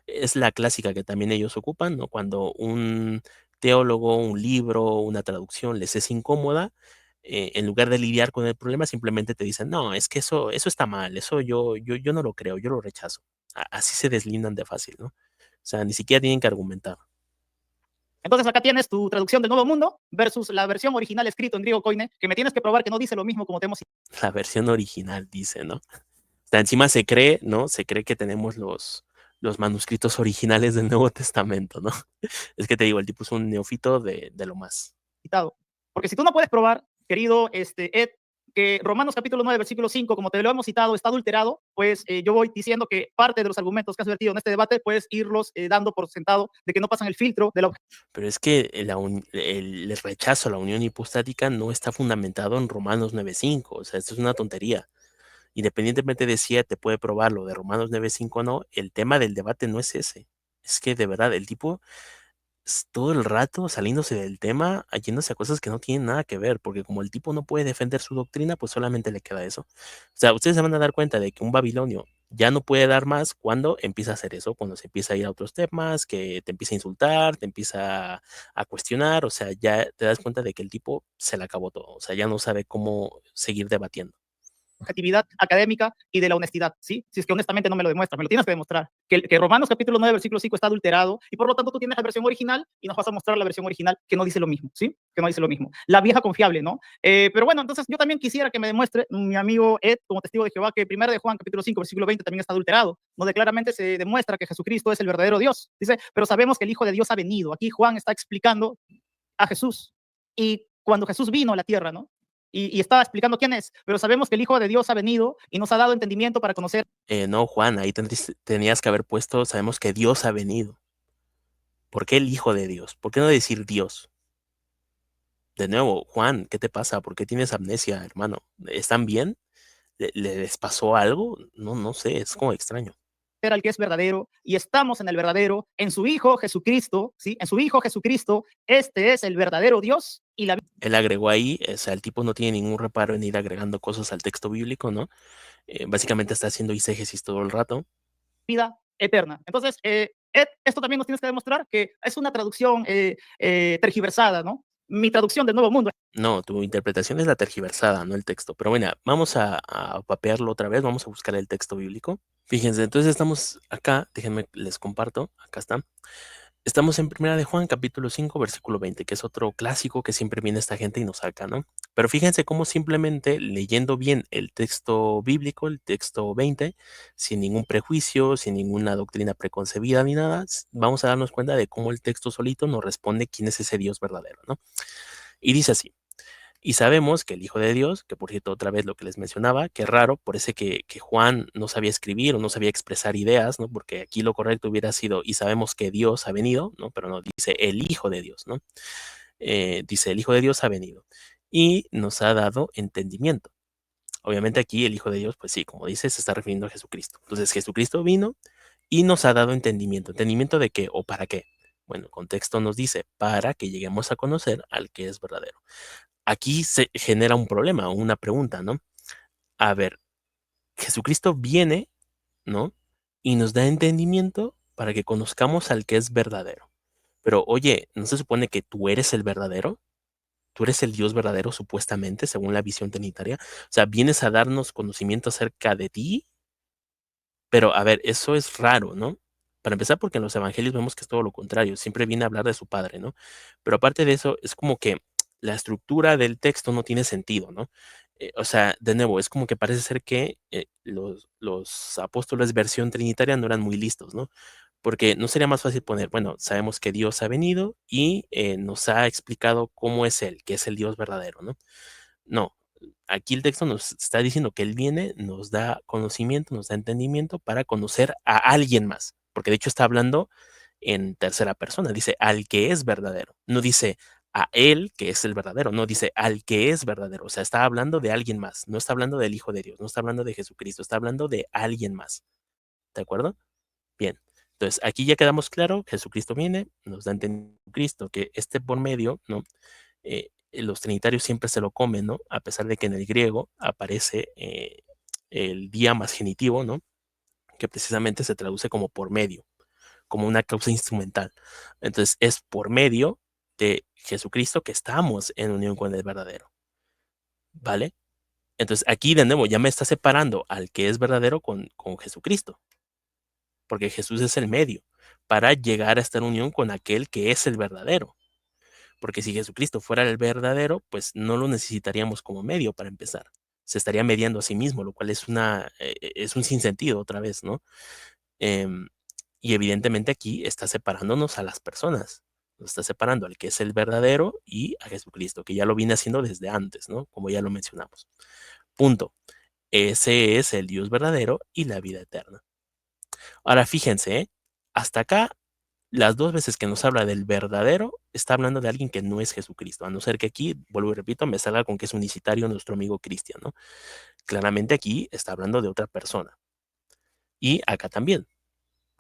Es la clásica que también ellos ocupan, ¿no? Cuando un teólogo, un libro, una traducción les es incómoda, en lugar de lidiar con el problema, simplemente te dicen, no, es que eso está mal, eso yo no lo creo, yo lo rechazo. Así se deslindan de fácil, ¿no? O sea, ni siquiera tienen que argumentar. Entonces acá tienes tu traducción del Nuevo Mundo versus la versión original escrito en griego koine, que me tienes que probar que no dice lo mismo como te hemos... La versión original dice, ¿no? O sea, encima se cree, ¿no? Se cree que tenemos los manuscritos originales del Nuevo Testamento, ¿no? Es que te digo, el tipo es un neófito de lo más. citado. Porque si tú no puedes probar, querido Ed, que Romanos capítulo 9, versículo 5, como te lo hemos citado, está adulterado, pues yo voy diciendo que parte de los argumentos que has vertido en este debate, puedes irlos dando por sentado de que no pasan el filtro de la... Pero es que el rechazo a la unión hipostática no está fundamentado en Romanos 9.5. O sea, esto es una tontería. Independientemente de si te puede probar lo de Romanos 9.5 o no, el tema del debate no es ese. Es que de verdad, el tipo todo el rato saliéndose del tema, yéndose a cosas que no tienen nada que ver, porque como el tipo no puede defender su doctrina, pues solamente le queda eso. O sea, ustedes se van a dar cuenta de que un babilonio ya no puede dar más cuando empieza a hacer eso, cuando se empieza a ir a otros temas, que te empieza a insultar, te empieza a cuestionar, o sea, ya te das cuenta de que el tipo se le acabó todo, o sea, ya no sabe cómo seguir debatiendo. Objetividad académica y de la honestidad, ¿sí? Si es que honestamente no me lo demuestras, me lo tienes que demostrar. Que Romanos capítulo 9, versículo 5 está adulterado y por lo tanto tú tienes la versión original y nos vas a mostrar la versión original que no dice lo mismo, ¿sí? Que no dice lo mismo. La vieja confiable, ¿no? Pero bueno, entonces yo también quisiera que me demuestre mi amigo Ed, como testigo de Jehová, que 1 de Juan capítulo 5, versículo 20 también está adulterado, donde claramente se demuestra que Jesucristo es el verdadero Dios. Dice, pero sabemos que el Hijo de Dios ha venido. Aquí Juan está explicando a Jesús. Y cuando Jesús vino a la tierra, ¿no? Y estaba explicando quién es, pero sabemos que el Hijo de Dios ha venido y nos ha dado entendimiento para conocer. No, Juan, ahí tenías que haber puesto, sabemos que Dios ha venido. ¿Por qué el Hijo de Dios? ¿Por qué no decir Dios? De nuevo, Juan, ¿qué te pasa? ¿Por qué tienes amnesia, hermano? ¿Están bien? ¿Les pasó algo? No, no sé, es como extraño. Al que es verdadero y estamos en el verdadero, en su Hijo Jesucristo, ¿sí? En su Hijo Jesucristo, este es el verdadero Dios y la Él agregó ahí, o sea, el tipo no tiene ningún reparo en ir agregando cosas al texto bíblico, ¿no? Básicamente está haciendo eisegesis todo el rato. vida eterna. Entonces, esto también nos tienes que demostrar que es una traducción tergiversada, ¿no? Mi traducción del Nuevo Mundo. No, tu interpretación es la tergiversada, no el texto. Pero bueno, vamos a papearlo otra vez, vamos a buscar el texto bíblico. Fíjense, entonces estamos acá, déjenme, les comparto, acá está. Estamos en Primera de Juan, capítulo 5, versículo 20, que es otro clásico que siempre viene esta gente y nos saca, ¿no? Pero fíjense cómo simplemente leyendo bien el texto bíblico, el texto 20, sin ningún prejuicio, sin ninguna doctrina preconcebida ni nada, vamos a darnos cuenta de cómo el texto solito nos responde quién es ese Dios verdadero, ¿no? Y dice así. Y sabemos que el Hijo de Dios, que por cierto otra vez lo que les mencionaba, que raro, parece que Juan no sabía escribir o no sabía expresar ideas, ¿no? Porque aquí lo correcto hubiera sido, y sabemos que Dios ha venido, ¿no? Pero no, dice el Hijo de Dios, ¿no? Dice el Hijo de Dios ha venido y nos ha dado entendimiento. Obviamente aquí el Hijo de Dios, pues sí, como dice, se está refiriendo a Jesucristo. Entonces Jesucristo vino y nos ha dado entendimiento. ¿Entendimiento de qué o para qué? Bueno, el contexto nos dice, para que lleguemos a conocer al que es verdadero. Aquí se genera un problema, una pregunta, ¿no? A ver, Jesucristo viene, ¿no? Y nos da entendimiento para que conozcamos al que es verdadero. Pero oye, ¿no se supone que tú eres el verdadero? Tú eres el Dios verdadero, supuestamente, según la visión trinitaria. O sea, vienes a darnos conocimiento acerca de ti. Pero a ver, eso es raro, ¿no? Para empezar, porque en los evangelios vemos que es todo lo contrario, siempre viene a hablar de su padre, ¿no? Pero aparte de eso, es como que la estructura del texto no tiene sentido, ¿no? O sea, de nuevo, es como que parece ser que los apóstoles versión trinitaria no eran muy listos, ¿no? Porque no sería más fácil poner, bueno, sabemos que Dios ha venido y nos ha explicado cómo es Él, que es el Dios verdadero, ¿no? No, aquí el texto nos está diciendo que Él viene, nos da conocimiento, nos da entendimiento para conocer a alguien más, porque de hecho está hablando en tercera persona, dice al que es verdadero, no dice a Él que es el verdadero, no dice al que es verdadero, o sea, está hablando de alguien más, no está hablando del Hijo de Dios, no está hablando de Jesucristo, está hablando de alguien más, ¿de acuerdo? Bien, entonces aquí ya quedamos claro, Jesucristo viene, nos da entendimiento Cristo, que este por medio, ¿no? Los trinitarios siempre se lo comen, ¿no? A pesar de que en el griego aparece el día más genitivo, ¿no? Que precisamente se traduce como por medio, como una causa instrumental. Entonces es por medio solamente Jesucristo que estamos en unión con el verdadero, ¿vale? Entonces aquí de nuevo ya me está separando al que es verdadero con Jesucristo, porque Jesús es el medio para llegar a estar en unión con aquel que es el verdadero. Porque si Jesucristo fuera el verdadero, pues no lo necesitaríamos como medio para empezar. Se estaría mediando a sí mismo, lo cual es un sinsentido otra vez, ¿no? Em, y evidentemente aquí está separándonos a las personas. Nos está separando al que es el verdadero y a Jesucristo, que ya lo viene haciendo desde antes, ¿no? Como ya lo mencionamos. Punto. Ese es el Dios verdadero y la vida eterna. Ahora fíjense, ¿eh? Hasta acá, las dos veces que nos habla del verdadero, está hablando de alguien que no es Jesucristo, a no ser que aquí, vuelvo y repito, me salga con que es unicitario nuestro amigo Cristian, ¿no? Claramente aquí está hablando de otra persona. Y acá también,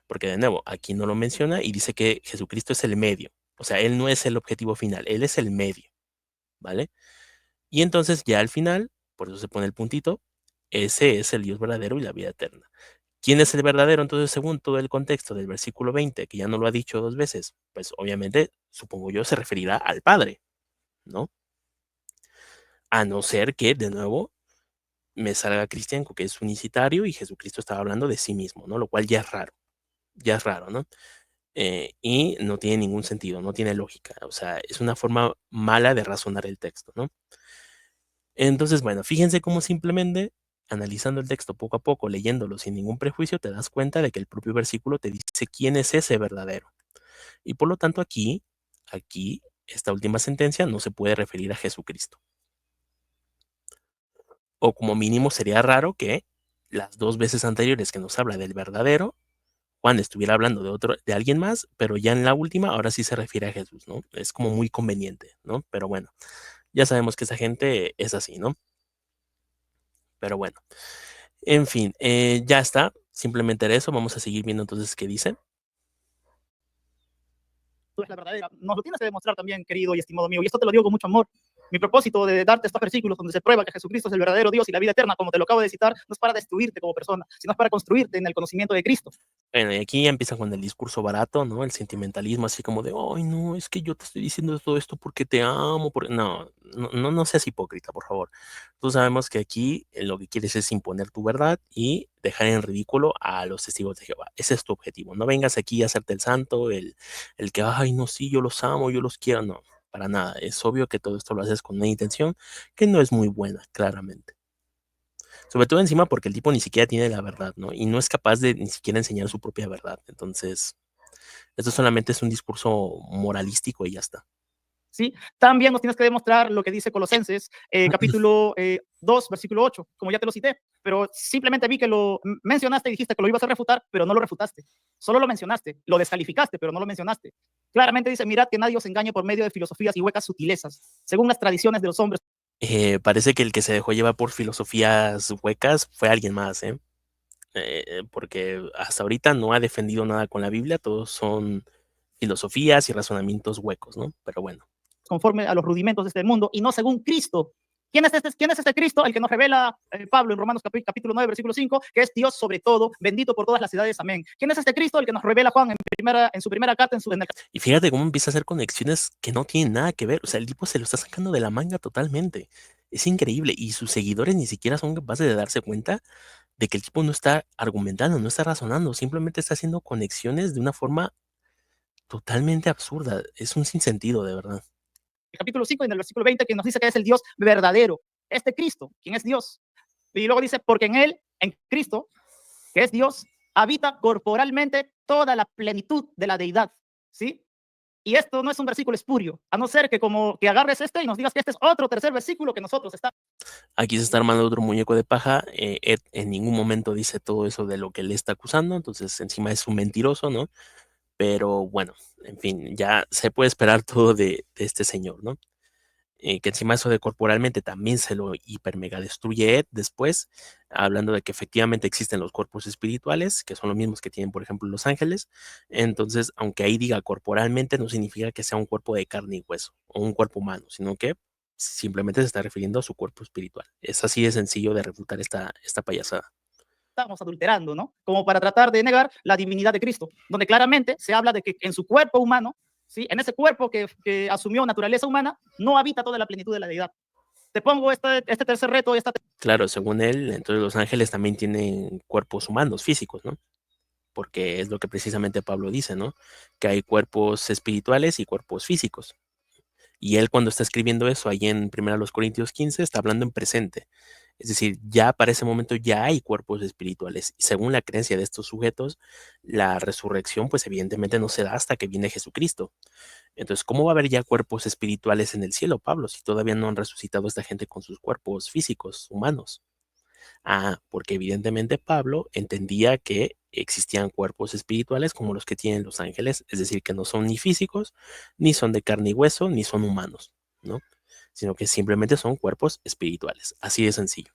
porque de nuevo, aquí no lo menciona y dice que Jesucristo es el medio. O sea, Él no es el objetivo final, Él es el medio, ¿vale? Y entonces ya al final, por eso se pone el puntito, ese es el Dios verdadero y la vida eterna. ¿Quién es el verdadero? Entonces, según todo el contexto del versículo 20, que ya no lo ha dicho dos veces, pues obviamente, supongo yo, se referirá al Padre, ¿no? A no ser que, de nuevo, me salga Cristian con que es unicitario y Jesucristo estaba hablando de sí mismo, ¿no? Lo cual ya es raro, ¿no? Y no tiene ningún sentido, no tiene lógica, o sea, es una forma mala de razonar el texto, ¿no? Entonces, bueno, fíjense cómo simplemente analizando el texto poco a poco, leyéndolo sin ningún prejuicio, te das cuenta de que el propio versículo te dice quién es ese verdadero. Y por lo tanto aquí, esta última sentencia no se puede referir a Jesucristo. O como mínimo sería raro que las dos veces anteriores que nos habla del verdadero, Juan estuviera hablando de alguien más, pero ya en la última ahora sí se refiere a Jesús, ¿no? Es como muy conveniente, ¿no? Pero bueno, ya sabemos que esa gente es así, ¿no? Pero bueno, en fin, ya está. Simplemente era eso. Vamos a seguir viendo entonces qué dice. Es la verdadera. Nos lo tienes que demostrar también, querido y estimado mío, y esto te lo digo con mucho amor. Mi propósito de darte estos versículos donde se prueba que Jesucristo es el verdadero Dios y la vida eterna, como te lo acabo de citar, no es para destruirte como persona, sino es para construirte en el conocimiento de Cristo. Bueno, y aquí ya empieza con el discurso barato, ¿no? El sentimentalismo, así como de, ay, no, es que yo te estoy diciendo todo esto porque te amo. No, no seas hipócrita, por favor. Tú sabemos que aquí lo que quieres es imponer tu verdad y dejar en ridículo a los testigos de Jehová. Ese es tu objetivo. No vengas aquí a hacerte el santo, el que, ay, no, sí, yo los amo, yo los quiero. No, para nada. Es obvio que todo esto lo haces con una intención que no es muy buena, claramente. Sobre todo encima porque el tipo ni siquiera tiene la verdad, ¿no? Y no es capaz de ni siquiera enseñar su propia verdad. Entonces, esto solamente es un discurso moralístico y ya está. ¿Sí? También nos tienes que demostrar lo que dice Colosenses, capítulo 2, versículo 8, como ya te lo cité, pero simplemente vi que lo mencionaste y dijiste que lo ibas a refutar, pero no lo refutaste. Solo lo mencionaste, lo descalificaste, pero no lo mencionaste. Claramente dice, mirad que nadie os engañe por medio de filosofías y huecas sutilezas, según las tradiciones de los hombres. Parece que el que se dejó llevar por filosofías huecas fue alguien más, ¿eh? Porque hasta ahorita no ha defendido nada con la Biblia, todos son filosofías y razonamientos huecos, ¿no? Pero bueno. Conforme a los rudimentos de este mundo y no según Cristo. ¿Quién es este Cristo? El que nos revela Pablo en Romanos capítulo 9, versículo 5, que es Dios sobre todo, bendito por todas las edades, amén. ¿Quién es este Cristo? El que nos revela Juan en su primera carta, Y fíjate cómo empieza a hacer conexiones que no tienen nada que ver. O sea, el tipo se lo está sacando de la manga totalmente. Es increíble. Y sus seguidores ni siquiera son capaces de darse cuenta de que el tipo no está argumentando, no está razonando, simplemente está haciendo conexiones de una forma totalmente absurda. Es un sinsentido, de verdad. El capítulo 5 y en el versículo 20, que nos dice que es el Dios verdadero. Este Cristo, ¿quién es Dios? Y luego dice, porque en él, en Cristo, que es Dios, habita corporalmente toda la plenitud de la deidad. ¿Sí? Y esto no es un versículo espurio, a no ser que como que agarres este y nos digas que este es otro tercer versículo que nosotros está. Aquí se está armando otro muñeco de paja. Ed en ningún momento dice todo eso de lo que le está acusando, entonces encima es un mentiroso, ¿no? Pero bueno, en fin, ya se puede esperar todo de este señor, ¿no? Que encima eso de corporalmente también se lo hiper mega destruye Ed después, hablando de que efectivamente existen los cuerpos espirituales, que son los mismos que tienen, por ejemplo, los ángeles. Entonces, aunque ahí diga corporalmente, no significa que sea un cuerpo de carne y hueso o un cuerpo humano, sino que simplemente se está refiriendo a su cuerpo espiritual. Es así de sencillo de refutar esta payasada. Estamos adulterando, ¿no? Como para tratar de negar la divinidad de Cristo, donde claramente se habla de que en su cuerpo humano ¿sí? En ese cuerpo que asumió naturaleza humana, no habita toda la plenitud de la deidad. Te pongo este tercer reto. Claro, según él, entonces los ángeles también tienen cuerpos humanos, físicos, ¿no? Porque es lo que precisamente Pablo dice, ¿no? Que hay cuerpos espirituales y cuerpos físicos. Y él cuando está escribiendo eso ahí en 1 Corintios 15 está hablando en presente. Es decir, ya para ese momento ya hay cuerpos espirituales. Y según la creencia de estos sujetos, la resurrección pues evidentemente no se da hasta que viene Jesucristo. Entonces, ¿cómo va a haber ya cuerpos espirituales en el cielo, Pablo, si todavía no han resucitado esta gente con sus cuerpos físicos, humanos? Porque evidentemente Pablo entendía que existían cuerpos espirituales como los que tienen los ángeles, es decir, que no son ni físicos, ni son de carne y hueso, ni son humanos, ¿no? Sino que simplemente son cuerpos espirituales, así de sencillo.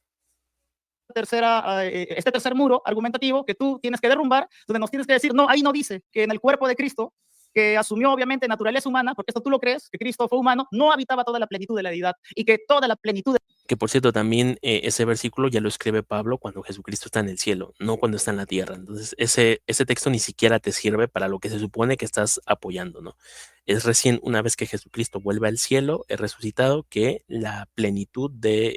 Este tercer muro argumentativo que tú tienes que derrumbar, donde nos tienes que decir, no, ahí no dice que en el cuerpo de Cristo, que asumió obviamente naturaleza humana, porque esto tú lo crees, que Cristo fue humano, no habitaba toda la plenitud de la deidad y que toda la plenitud Que por cierto, también ese versículo ya lo escribe Pablo cuando Jesucristo está en el cielo, no cuando está en la tierra. Entonces, ese texto ni siquiera te sirve para lo que se supone que estás apoyando, ¿no? Es recién una vez que Jesucristo vuelve al cielo, es resucitado, que la plenitud de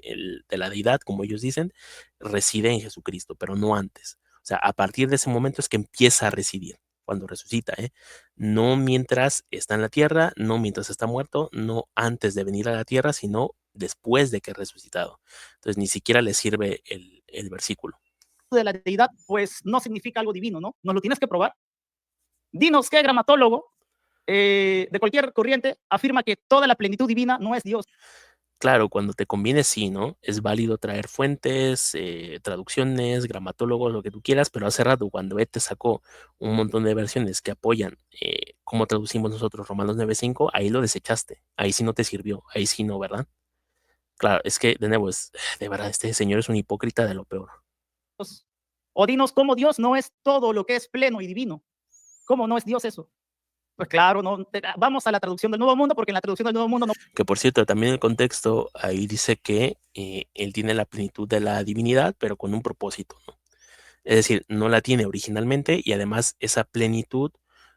la deidad, como ellos dicen, reside en Jesucristo, pero no antes. O sea, a partir de ese momento es que empieza a residir, cuando resucita, ¿eh? No mientras está en la tierra, no mientras está muerto, no antes de venir a la tierra, sino después de que resucitado. Entonces ni siquiera le sirve el versículo. de la deidad, pues no significa algo divino, ¿no? Nos lo tienes que probar. Dinos qué gramatólogo de cualquier corriente afirma que toda la plenitud divina no es Dios. Claro, cuando te conviene, sí, ¿no? Es válido traer fuentes, traducciones, gramatólogos, lo que tú quieras, pero hace rato cuando Ed te sacó un montón de versiones que apoyan cómo traducimos nosotros Romanos 9:5, ahí lo desechaste, ahí sí no te sirvió, ahí sí no, ¿verdad? Claro, es que de nuevo, de verdad, este señor es un hipócrita de lo peor. O dinos cómo Dios no es todo lo que es pleno y divino. ¿Cómo no es Dios eso? Pues claro, no, vamos a la traducción del Nuevo Mundo, porque en la traducción del Nuevo Mundo no. Que por cierto, también el contexto ahí dice que él tiene la plenitud de la divinidad, pero con un propósito, ¿no? Es decir, no la tiene originalmente y además esa plenitud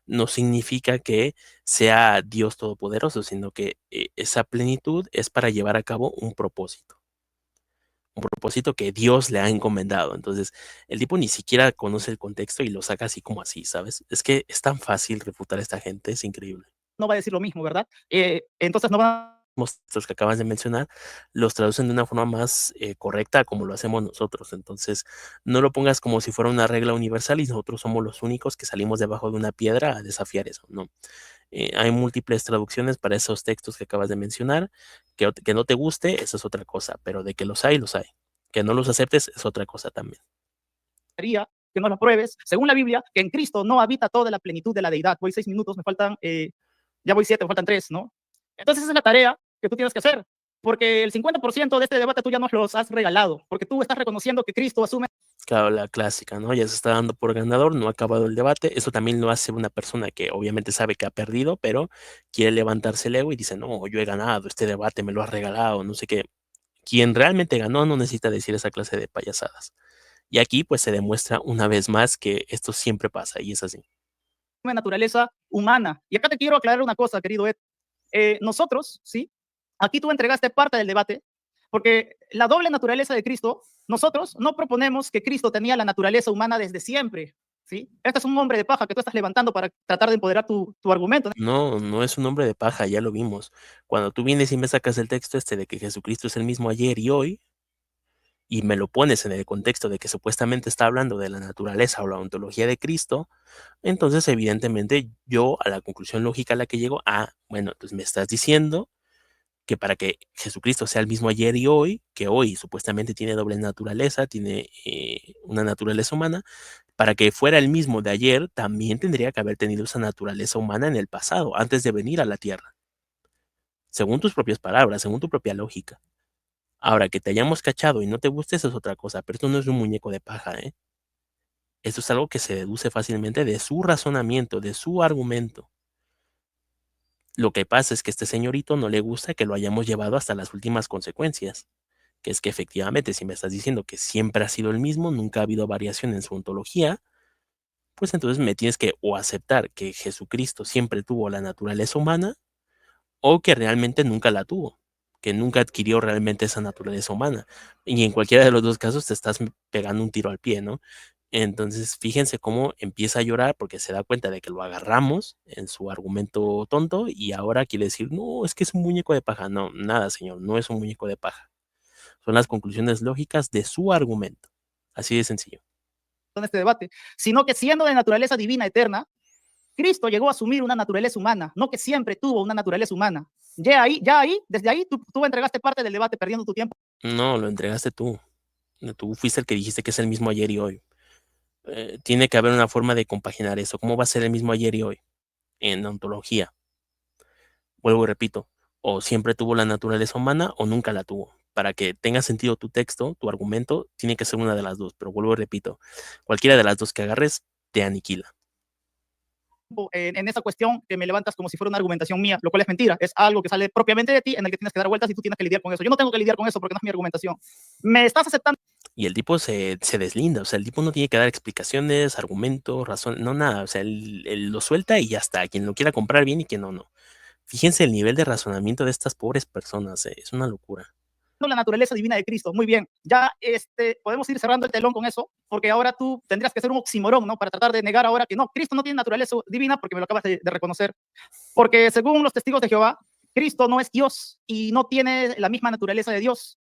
no significa que sea Dios todopoderoso, sino que esa plenitud es para llevar a cabo un propósito que Dios le ha encomendado. Entonces, el tipo ni siquiera conoce el contexto y lo saca así como así, ¿sabes? Es que es tan fácil refutar a esta gente, es increíble. No va a decir lo mismo, ¿verdad? Entonces no va. Estos que acabas de mencionar, los traducen de una forma más correcta como lo hacemos nosotros. Entonces, no lo pongas como si fuera una regla universal y nosotros somos los únicos que salimos debajo de una piedra a desafiar eso, ¿no? Hay múltiples traducciones para esos textos que acabas de mencionar. Que no te guste, eso es otra cosa, pero de que los hay, los hay. Que no los aceptes es otra cosa también. Que nos lo pruebes, según la Biblia, que en Cristo no habita toda la plenitud de la deidad. Voy 6 minutos, me faltan, ya voy 7, me faltan 3, ¿no? Entonces esa es la tarea que tú tienes que hacer, porque el 50% de este debate tú ya nos los has regalado, porque tú estás reconociendo que Cristo asume. Claro, la clásica, ¿no? Ya se está dando por ganador, no ha acabado el debate. Eso también lo hace una persona que obviamente sabe que ha perdido, pero quiere levantarse el ego y dice, no, yo he ganado, este debate me lo has regalado, no sé qué. Quien realmente ganó no necesita decir esa clase de payasadas. Y aquí pues se demuestra una vez más que esto siempre pasa y es así. Naturaleza humana. Y acá te quiero aclarar una cosa, querido Ed. Nosotros, ¿sí? Aquí tú entregaste parte del debate, porque la doble naturaleza de Cristo, nosotros no proponemos que Cristo tenía la naturaleza humana desde siempre, ¿sí? Este es un hombre de paja que tú estás levantando para tratar de empoderar tu argumento. No, no es un hombre de paja, ya lo vimos. Cuando tú vienes y me sacas el texto este de que Jesucristo es el mismo ayer y hoy, y me lo pones en el contexto de que supuestamente está hablando de la naturaleza o la ontología de Cristo, entonces evidentemente yo a la conclusión lógica a la que llego, bueno, entonces me estás diciendo que para que Jesucristo sea el mismo ayer y hoy, que hoy supuestamente tiene doble naturaleza, tiene una naturaleza humana, para que fuera el mismo de ayer, también tendría que haber tenido esa naturaleza humana en el pasado, antes de venir a la tierra, según tus propias palabras, según tu propia lógica. Ahora, que te hayamos cachado y no te guste, eso es otra cosa, pero esto no es un muñeco de paja, ¿eh? Esto es algo que se deduce fácilmente de su razonamiento, de su argumento. Lo que pasa es que a este señorito no le gusta que lo hayamos llevado hasta las últimas consecuencias, que es que efectivamente, si me estás diciendo que siempre ha sido el mismo, nunca ha habido variación en su ontología, pues entonces me tienes que o aceptar que Jesucristo siempre tuvo la naturaleza humana o que realmente nunca la tuvo, que nunca adquirió realmente esa naturaleza humana. Y en cualquiera de los dos casos te estás pegando un tiro al pie, ¿no? Entonces, fíjense cómo empieza a llorar porque se da cuenta de que lo agarramos en su argumento tonto y ahora quiere decir, no, es que es un muñeco de paja. No, nada, señor, no es un muñeco de paja. Son las conclusiones lógicas de su argumento. Así de sencillo. En este debate, sino que siendo de naturaleza divina eterna, Cristo llegó a asumir una naturaleza humana, no que siempre tuvo una naturaleza humana. Desde ahí, tú entregaste parte del debate perdiendo tu tiempo. No, lo entregaste tú. Tú fuiste el que dijiste que es el mismo ayer y hoy. Tiene que haber una forma de compaginar eso. ¿Cómo va a ser el mismo ayer y hoy? En ontología. Vuelvo y repito, o siempre tuvo la naturaleza humana o nunca la tuvo. Para que tenga sentido tu texto, tu argumento, tiene que ser una de las dos. Pero vuelvo y repito, cualquiera de las dos que agarres te aniquila. En esa cuestión que me levantas como si fuera una argumentación mía, lo cual es mentira, es algo que sale propiamente de ti, en el que tienes que dar vueltas y tú tienes que lidiar con eso. Yo no tengo que lidiar con eso porque no es mi argumentación. Me estás aceptando. Y el tipo se deslinda, o sea, el tipo no tiene que dar explicaciones, argumentos, razones, no nada, o sea, él lo suelta y ya está, quien lo quiera comprar bien y quien no, no. Fíjense el nivel de razonamiento de estas pobres personas, es una locura. La naturaleza divina de Cristo, muy bien, ya podemos ir cerrando el telón con eso, porque ahora tú tendrías que ser un oxímoron, ¿no? Para tratar de negar ahora que no, Cristo no tiene naturaleza divina, porque me lo acabas de reconocer, porque según los testigos de Jehová, Cristo no es Dios y no tiene la misma naturaleza de Dios.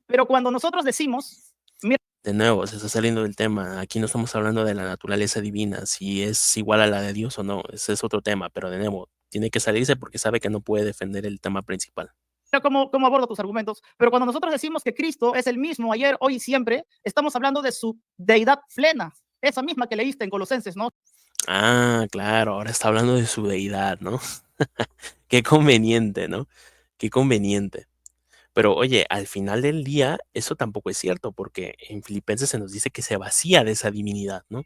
Pero cuando nosotros decimos, mira, de nuevo, se está saliendo del tema. Aquí no estamos hablando de la naturaleza divina, si es igual a la de Dios o no. Ese es otro tema, pero de nuevo, tiene que salirse porque sabe que no puede defender el tema principal. cómo abordo tus argumentos, pero cuando nosotros decimos que Cristo es el mismo ayer, hoy y siempre, estamos hablando de su deidad plena, esa misma que leíste en Colosenses, ¿no? Ah, claro, ahora está hablando de su deidad, ¿no? Qué conveniente, ¿no? Qué conveniente. Pero oye, al final del día, eso tampoco es cierto, porque en Filipenses se nos dice que se vacía de esa divinidad, ¿no?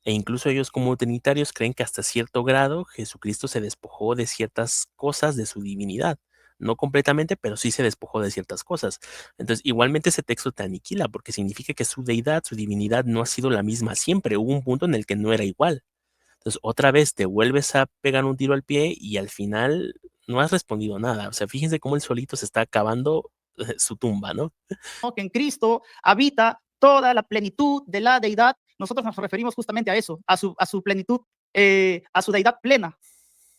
E incluso ellos como trinitarios creen que hasta cierto grado Jesucristo se despojó de ciertas cosas de su divinidad. No completamente, pero sí se despojó de ciertas cosas. Entonces, igualmente ese texto te aniquila, porque significa que su deidad, su divinidad no ha sido la misma siempre. Hubo un punto en el que no era igual. Entonces, otra vez te vuelves a pegar un tiro al pie y al final no has respondido nada. O sea, fíjense cómo él solito se está acabando su tumba, ¿no? Que en Cristo habita toda la plenitud de la deidad. Nosotros nos referimos justamente a eso, a su plenitud, a su deidad plena.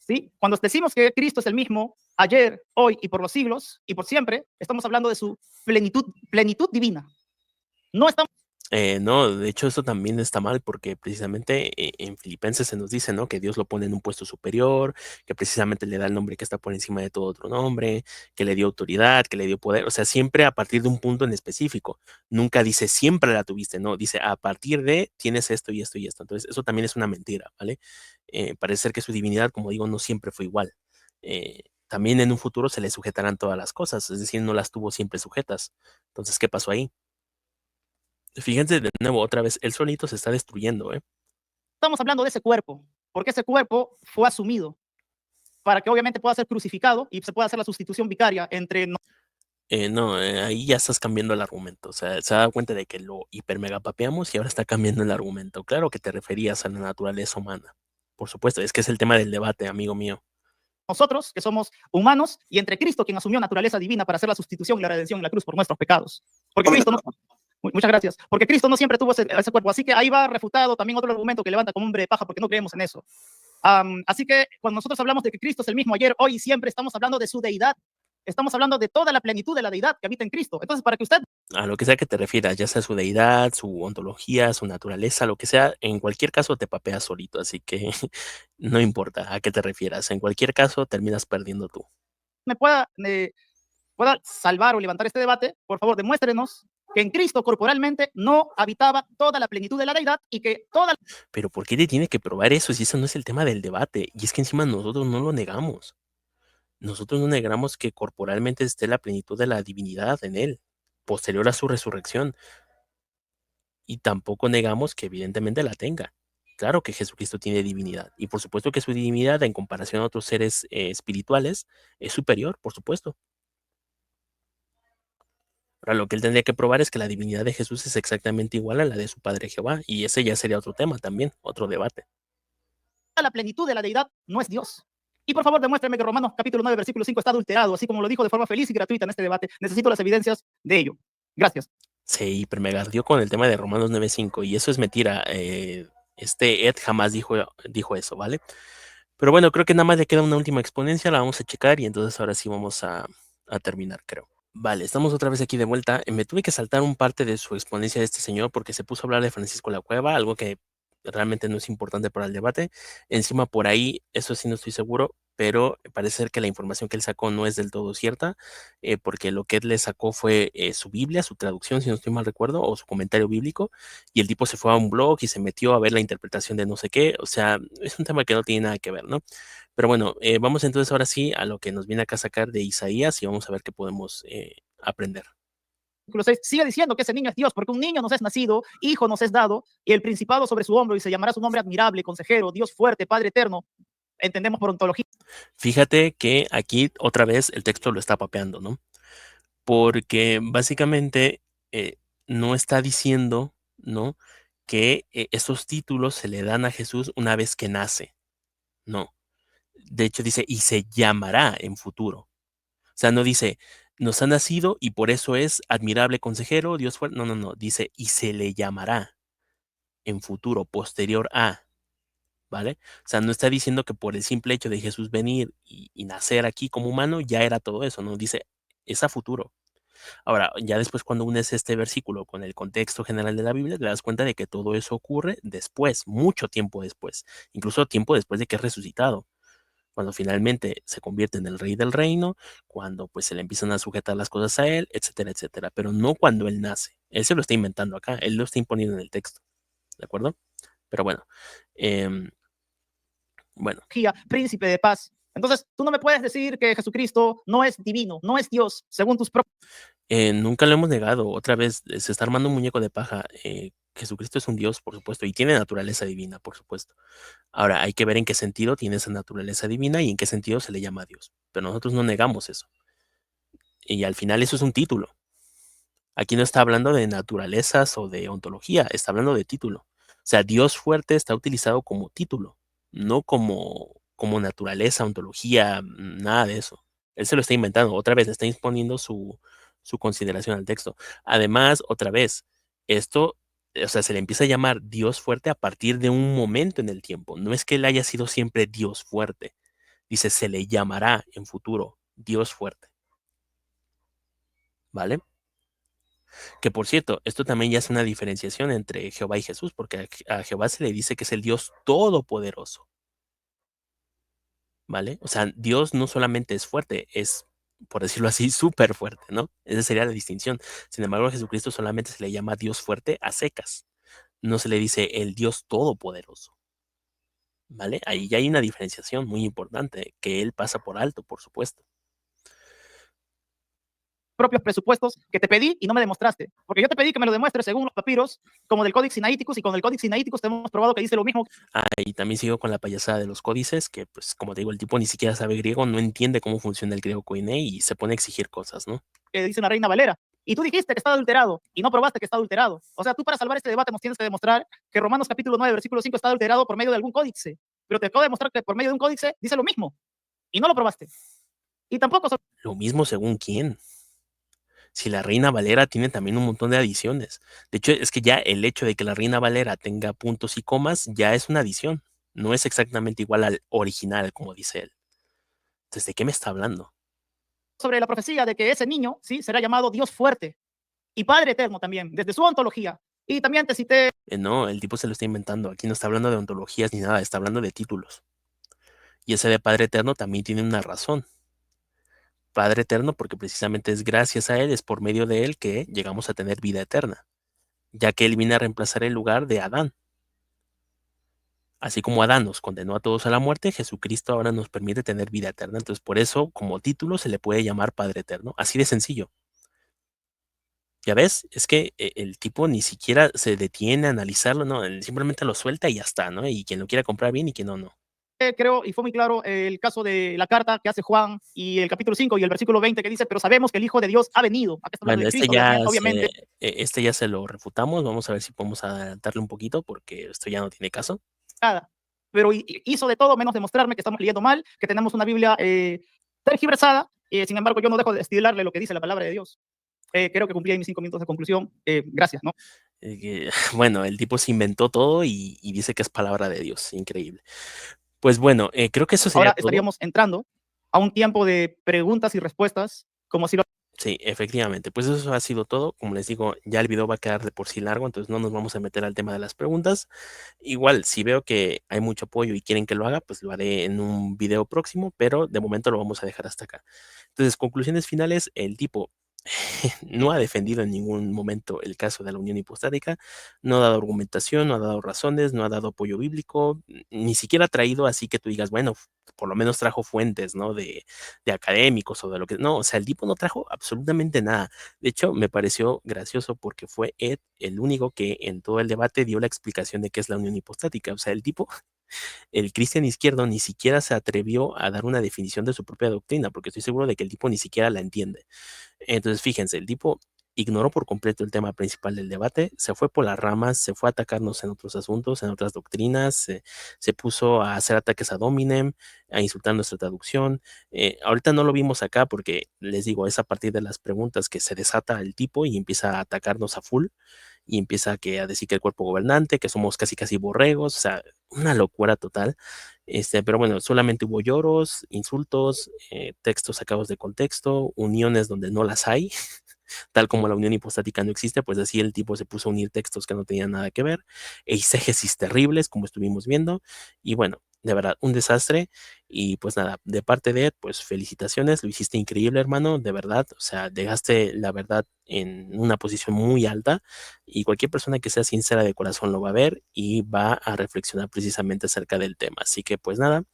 ¿Sí? Cuando decimos que Cristo es el mismo ayer, hoy y por los siglos y por siempre, estamos hablando de su plenitud divina. No estamos No, de hecho eso también está mal porque precisamente en Filipenses se nos dice, ¿no? Que Dios lo pone en un puesto superior, que precisamente le da el nombre que está por encima de todo otro nombre, que le dio autoridad, que le dio poder, o sea, siempre a partir de un punto en específico. Nunca dice siempre la tuviste, no, dice a partir de tienes esto y esto y esto. Entonces, eso también es una mentira, ¿vale? Parece ser que su divinidad, como digo, no siempre fue igual. También en un futuro se le sujetarán todas las cosas, es decir, no las tuvo siempre sujetas. Entonces, ¿qué pasó ahí? Fíjense de nuevo, otra vez, él solito se está destruyendo, ¿eh? estamos hablando de ese cuerpo, porque ese cuerpo fue asumido para que obviamente pueda ser crucificado y se pueda hacer la sustitución vicaria entre No, ahí ya estás cambiando el argumento. O sea, se ha dado cuenta de que lo hipermegapapeamos y ahora está cambiando el argumento. Claro que te referías a la naturaleza humana. Por supuesto, es que es el tema del debate, amigo mío. nosotros, que somos humanos, y entre Cristo, quien asumió naturaleza divina para hacer la sustitución y la redención en la cruz por nuestros pecados. Porque Cristo no, muchas gracias. Porque Cristo no siempre tuvo ese cuerpo. Así que ahí va refutado también otro argumento que levanta como hombre de paja, porque no creemos en eso. Así que cuando nosotros hablamos de que Cristo es el mismo ayer, hoy y siempre, estamos hablando de su deidad. Estamos hablando de toda la plenitud de la deidad que habita en Cristo. Entonces, para que usted... A lo que sea que te refieras, ya sea su deidad, su ontología, su naturaleza, lo que sea, en cualquier caso te papeas solito. Así que no importa a qué te refieras. En cualquier caso, terminas perdiendo tú. me pueda salvar o levantar este debate, por favor, demuéstrenos que en Cristo corporalmente no habitaba toda la plenitud de la deidad y que toda... Pero ¿por qué te tiene que probar eso si eso no es el tema del debate? Y es que encima nosotros no lo negamos. Nosotros no negamos que corporalmente esté la plenitud de la divinidad en él, posterior a su resurrección. Y tampoco negamos que evidentemente la tenga. Claro que Jesucristo tiene divinidad. Y por supuesto que su divinidad en comparación a otros seres espirituales es superior, por supuesto. Ahora, lo que él tendría que probar es que la divinidad de Jesús es exactamente igual a la de su padre Jehová, y ese ya sería otro tema también, otro debate. La plenitud de la deidad no es Dios. Y por favor, demuéstrame que Romanos capítulo 9, versículo 5 está adulterado, así como lo dijo de forma feliz y gratuita en este debate. Necesito las evidencias de ello. Gracias. Se hipermegardió con el tema de Romanos 9:5, y eso es mentira. Ed jamás dijo eso, ¿vale? Pero bueno, creo que nada más le queda una última exponencia, la vamos a checar y entonces ahora sí vamos a terminar, creo. Vale, estamos otra vez aquí de vuelta. Me tuve que saltar un parte de su exponencia de este señor porque se puso a hablar de Francisco la Cueva, algo que realmente no es importante para el debate. Encima por ahí, eso sí no estoy seguro, pero parece ser que la información que él sacó no es del todo cierta, porque lo que él le sacó fue su Biblia, su traducción, si no estoy mal recuerdo, o su comentario bíblico, y el tipo se fue a un blog y se metió a ver la interpretación de no sé qué. O sea, es un tema que no tiene nada que ver, ¿no? Pero bueno, vamos entonces ahora sí a lo que nos viene acá a sacar de Isaías y vamos a ver qué podemos aprender. Versículo 6 sigue diciendo que ese niño es Dios, porque un niño nos es nacido, hijo nos es dado, y el principado sobre su hombro, y se llamará su nombre admirable, consejero, Dios fuerte, Padre eterno. Entendemos por ontología. Fíjate que aquí otra vez el texto lo está papeando, ¿no? Porque básicamente no está diciendo, ¿no? Que esos títulos se le dan a Jesús una vez que nace. No. De hecho dice, y se llamará en futuro. O sea, no dice, nos ha nacido y por eso es admirable consejero, Dios fuerte. No, no, no. Dice, y se le llamará en futuro, posterior a. ¿Vale? O sea, no está diciendo que por el simple hecho de Jesús venir y nacer aquí como humano ya era todo eso, ¿no? Dice, es a futuro. Ahora, ya después cuando unes este versículo con el contexto general de la Biblia, te das cuenta de que todo eso ocurre después, mucho tiempo después, incluso tiempo después de que es resucitado, cuando finalmente se convierte en el rey del reino, cuando pues se le empiezan a sujetar las cosas a él, etcétera, etcétera, pero no cuando él nace. Él se lo está inventando acá, él lo está imponiendo en el texto, ¿de acuerdo? Pero bueno, bueno, príncipe de paz. Entonces, tú no me puedes decir que Jesucristo no es divino, no es Dios, según tus propios. nunca lo hemos negado. Otra vez se está armando un muñeco de paja. Jesucristo es un Dios, por supuesto, y tiene naturaleza divina, por supuesto. Ahora, hay que ver en qué sentido tiene esa naturaleza divina y en qué sentido se le llama a Dios. Pero nosotros no negamos eso. Y al final eso es un título. Aquí no está hablando de naturalezas o de ontología, está hablando de título. O sea, Dios fuerte está utilizado como título, no como naturaleza, ontología, nada de eso. Él se lo está inventando, otra vez, le está imponiendo su consideración al texto. Además, otra vez, esto, o sea, se le empieza a llamar Dios fuerte a partir de un momento en el tiempo. No es que él haya sido siempre Dios fuerte. Dice, se le llamará en futuro Dios fuerte. ¿Vale? Que por cierto, esto también ya es una diferenciación entre Jehová y Jesús, porque a Jehová se le dice que es el Dios todopoderoso, ¿vale? O sea, Dios no solamente es fuerte, es, por decirlo así, súper fuerte, ¿no? Esa sería la distinción. Sin embargo, a Jesucristo solamente se le llama Dios fuerte a secas. No se le dice el Dios todopoderoso, ¿vale? Ahí ya hay una diferenciación muy importante que él pasa por alto, por supuesto. Propios presupuestos que te pedí y no me demostraste. Porque yo te pedí que me lo demuestres según los papiros, como del Codex Sinaiticus, y con el Codex Sinaiticus te hemos probado que dice lo mismo. Ah, y también sigo con la payasada de los códices, que pues como te digo, el tipo ni siquiera sabe griego, no entiende cómo funciona el griego koiné y se pone a exigir cosas, ¿no? Que dice una Reina Valera. Y tú dijiste que está adulterado y no probaste que está adulterado. O sea, tú para salvar este debate nos tienes que demostrar que Romanos capítulo 9, versículo 5 está adulterado por medio de algún códice. Pero te acabo de demostrar que por medio de un códice dice lo mismo y no lo probaste. Y tampoco. Lo mismo según quién. Si la Reina Valera tiene también un montón de adiciones. De hecho, es que ya el hecho de que la Reina Valera tenga puntos y comas ya es una adición. No es exactamente igual al original, como dice él. Entonces, ¿de qué me está hablando? Sobre la profecía de que ese niño, sí, será llamado Dios fuerte y Padre eterno también, desde su ontología. Y también te cité. No, el tipo se lo está inventando. Aquí no está hablando de ontologías ni nada, está hablando de títulos. Y ese de Padre Eterno también tiene una razón. Padre Eterno porque precisamente es gracias a él, es por medio de él que llegamos a tener vida eterna, ya que él viene a reemplazar el lugar de Adán. Así como Adán nos condenó a todos a la muerte, Jesucristo ahora nos permite tener vida eterna. Entonces, por eso, como título, se le puede llamar Padre Eterno. Así de sencillo. Ya ves, es que el tipo ni siquiera se detiene a analizarlo, no, él simplemente lo suelta y ya está, ¿no? Y quien lo quiera comprar bien y quien no, no. creo, y fue muy claro el caso de la carta que hace Juan y el capítulo 5 y el versículo 20 que dice, pero sabemos que el Hijo de Dios ha venido. Acá está hablando Bueno, de Cristo, obviamente. este ya se lo refutamos. Vamos a ver si podemos adelantarle un poquito porque esto ya no tiene caso. Nada. Pero hizo de todo menos demostrarme que estamos leyendo mal, que tenemos una Biblia tergiversada. Sin embargo, yo no dejo de estilarle lo que dice la palabra de Dios. Creo que cumplí ahí mis 5 minutos de conclusión. Gracias, ¿no? Bueno, el tipo se inventó todo y dice que es palabra de Dios. Increíble. Pues bueno, creo que eso sería Ahora todo. estaríamos entrando a un tiempo de preguntas y respuestas, como si lo... Sí, efectivamente. Pues eso ha sido todo. Como les digo, ya el video va a quedar de por sí largo, entonces no nos vamos a meter al tema de las preguntas. Igual, si veo que hay mucho apoyo y quieren que lo haga, pues lo haré en un video próximo, pero de momento lo vamos a dejar hasta acá. Entonces, conclusiones finales, el tipo no ha defendido en ningún momento el caso de la unión hipostática, no ha dado argumentación, no ha dado razones, no ha dado apoyo bíblico, ni siquiera ha traído así que tú digas, bueno, por lo menos trajo fuentes, ¿no? De académicos o de lo que... No, o sea, el tipo no trajo absolutamente nada. De hecho, me pareció gracioso porque fue Ed el único que en todo el debate dio la explicación de qué es la unión hipostática. O sea, el tipo, el cristian izquierdo, ni siquiera se atrevió a dar una definición de su propia doctrina, porque estoy seguro de que el tipo ni siquiera la entiende. Entonces, fíjense, el tipo ignoró por completo el tema principal del debate, se fue por las ramas, se fue a atacarnos en otros asuntos, en otras doctrinas, se puso a hacer ataques a Dominem, a insultar nuestra traducción. Ahorita no lo vimos acá porque, les digo, es a partir de las preguntas que se desata el tipo y empieza a atacarnos a full y empieza a decir que el cuerpo gobernante, que somos casi casi borregos, o sea, una locura total. Pero bueno, solamente hubo lloros, insultos, textos sacados de contexto, uniones donde no las hay, tal como la unión hipostática no existe, pues así el tipo se puso a unir textos que no tenían nada que ver, eisegesis terribles, como estuvimos viendo, y bueno, de verdad, un desastre, y pues nada, de parte de Ed, pues felicitaciones, lo hiciste increíble, hermano, de verdad, o sea, dejaste la verdad en una posición muy alta, y cualquier persona que sea sincera de corazón lo va a ver y va a reflexionar precisamente acerca del tema, así que pues nada,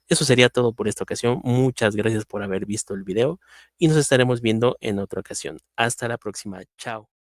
eso sería todo por esta ocasión, muchas gracias por haber visto el video, y nos estaremos viendo en otra ocasión. Hasta la próxima. Chao.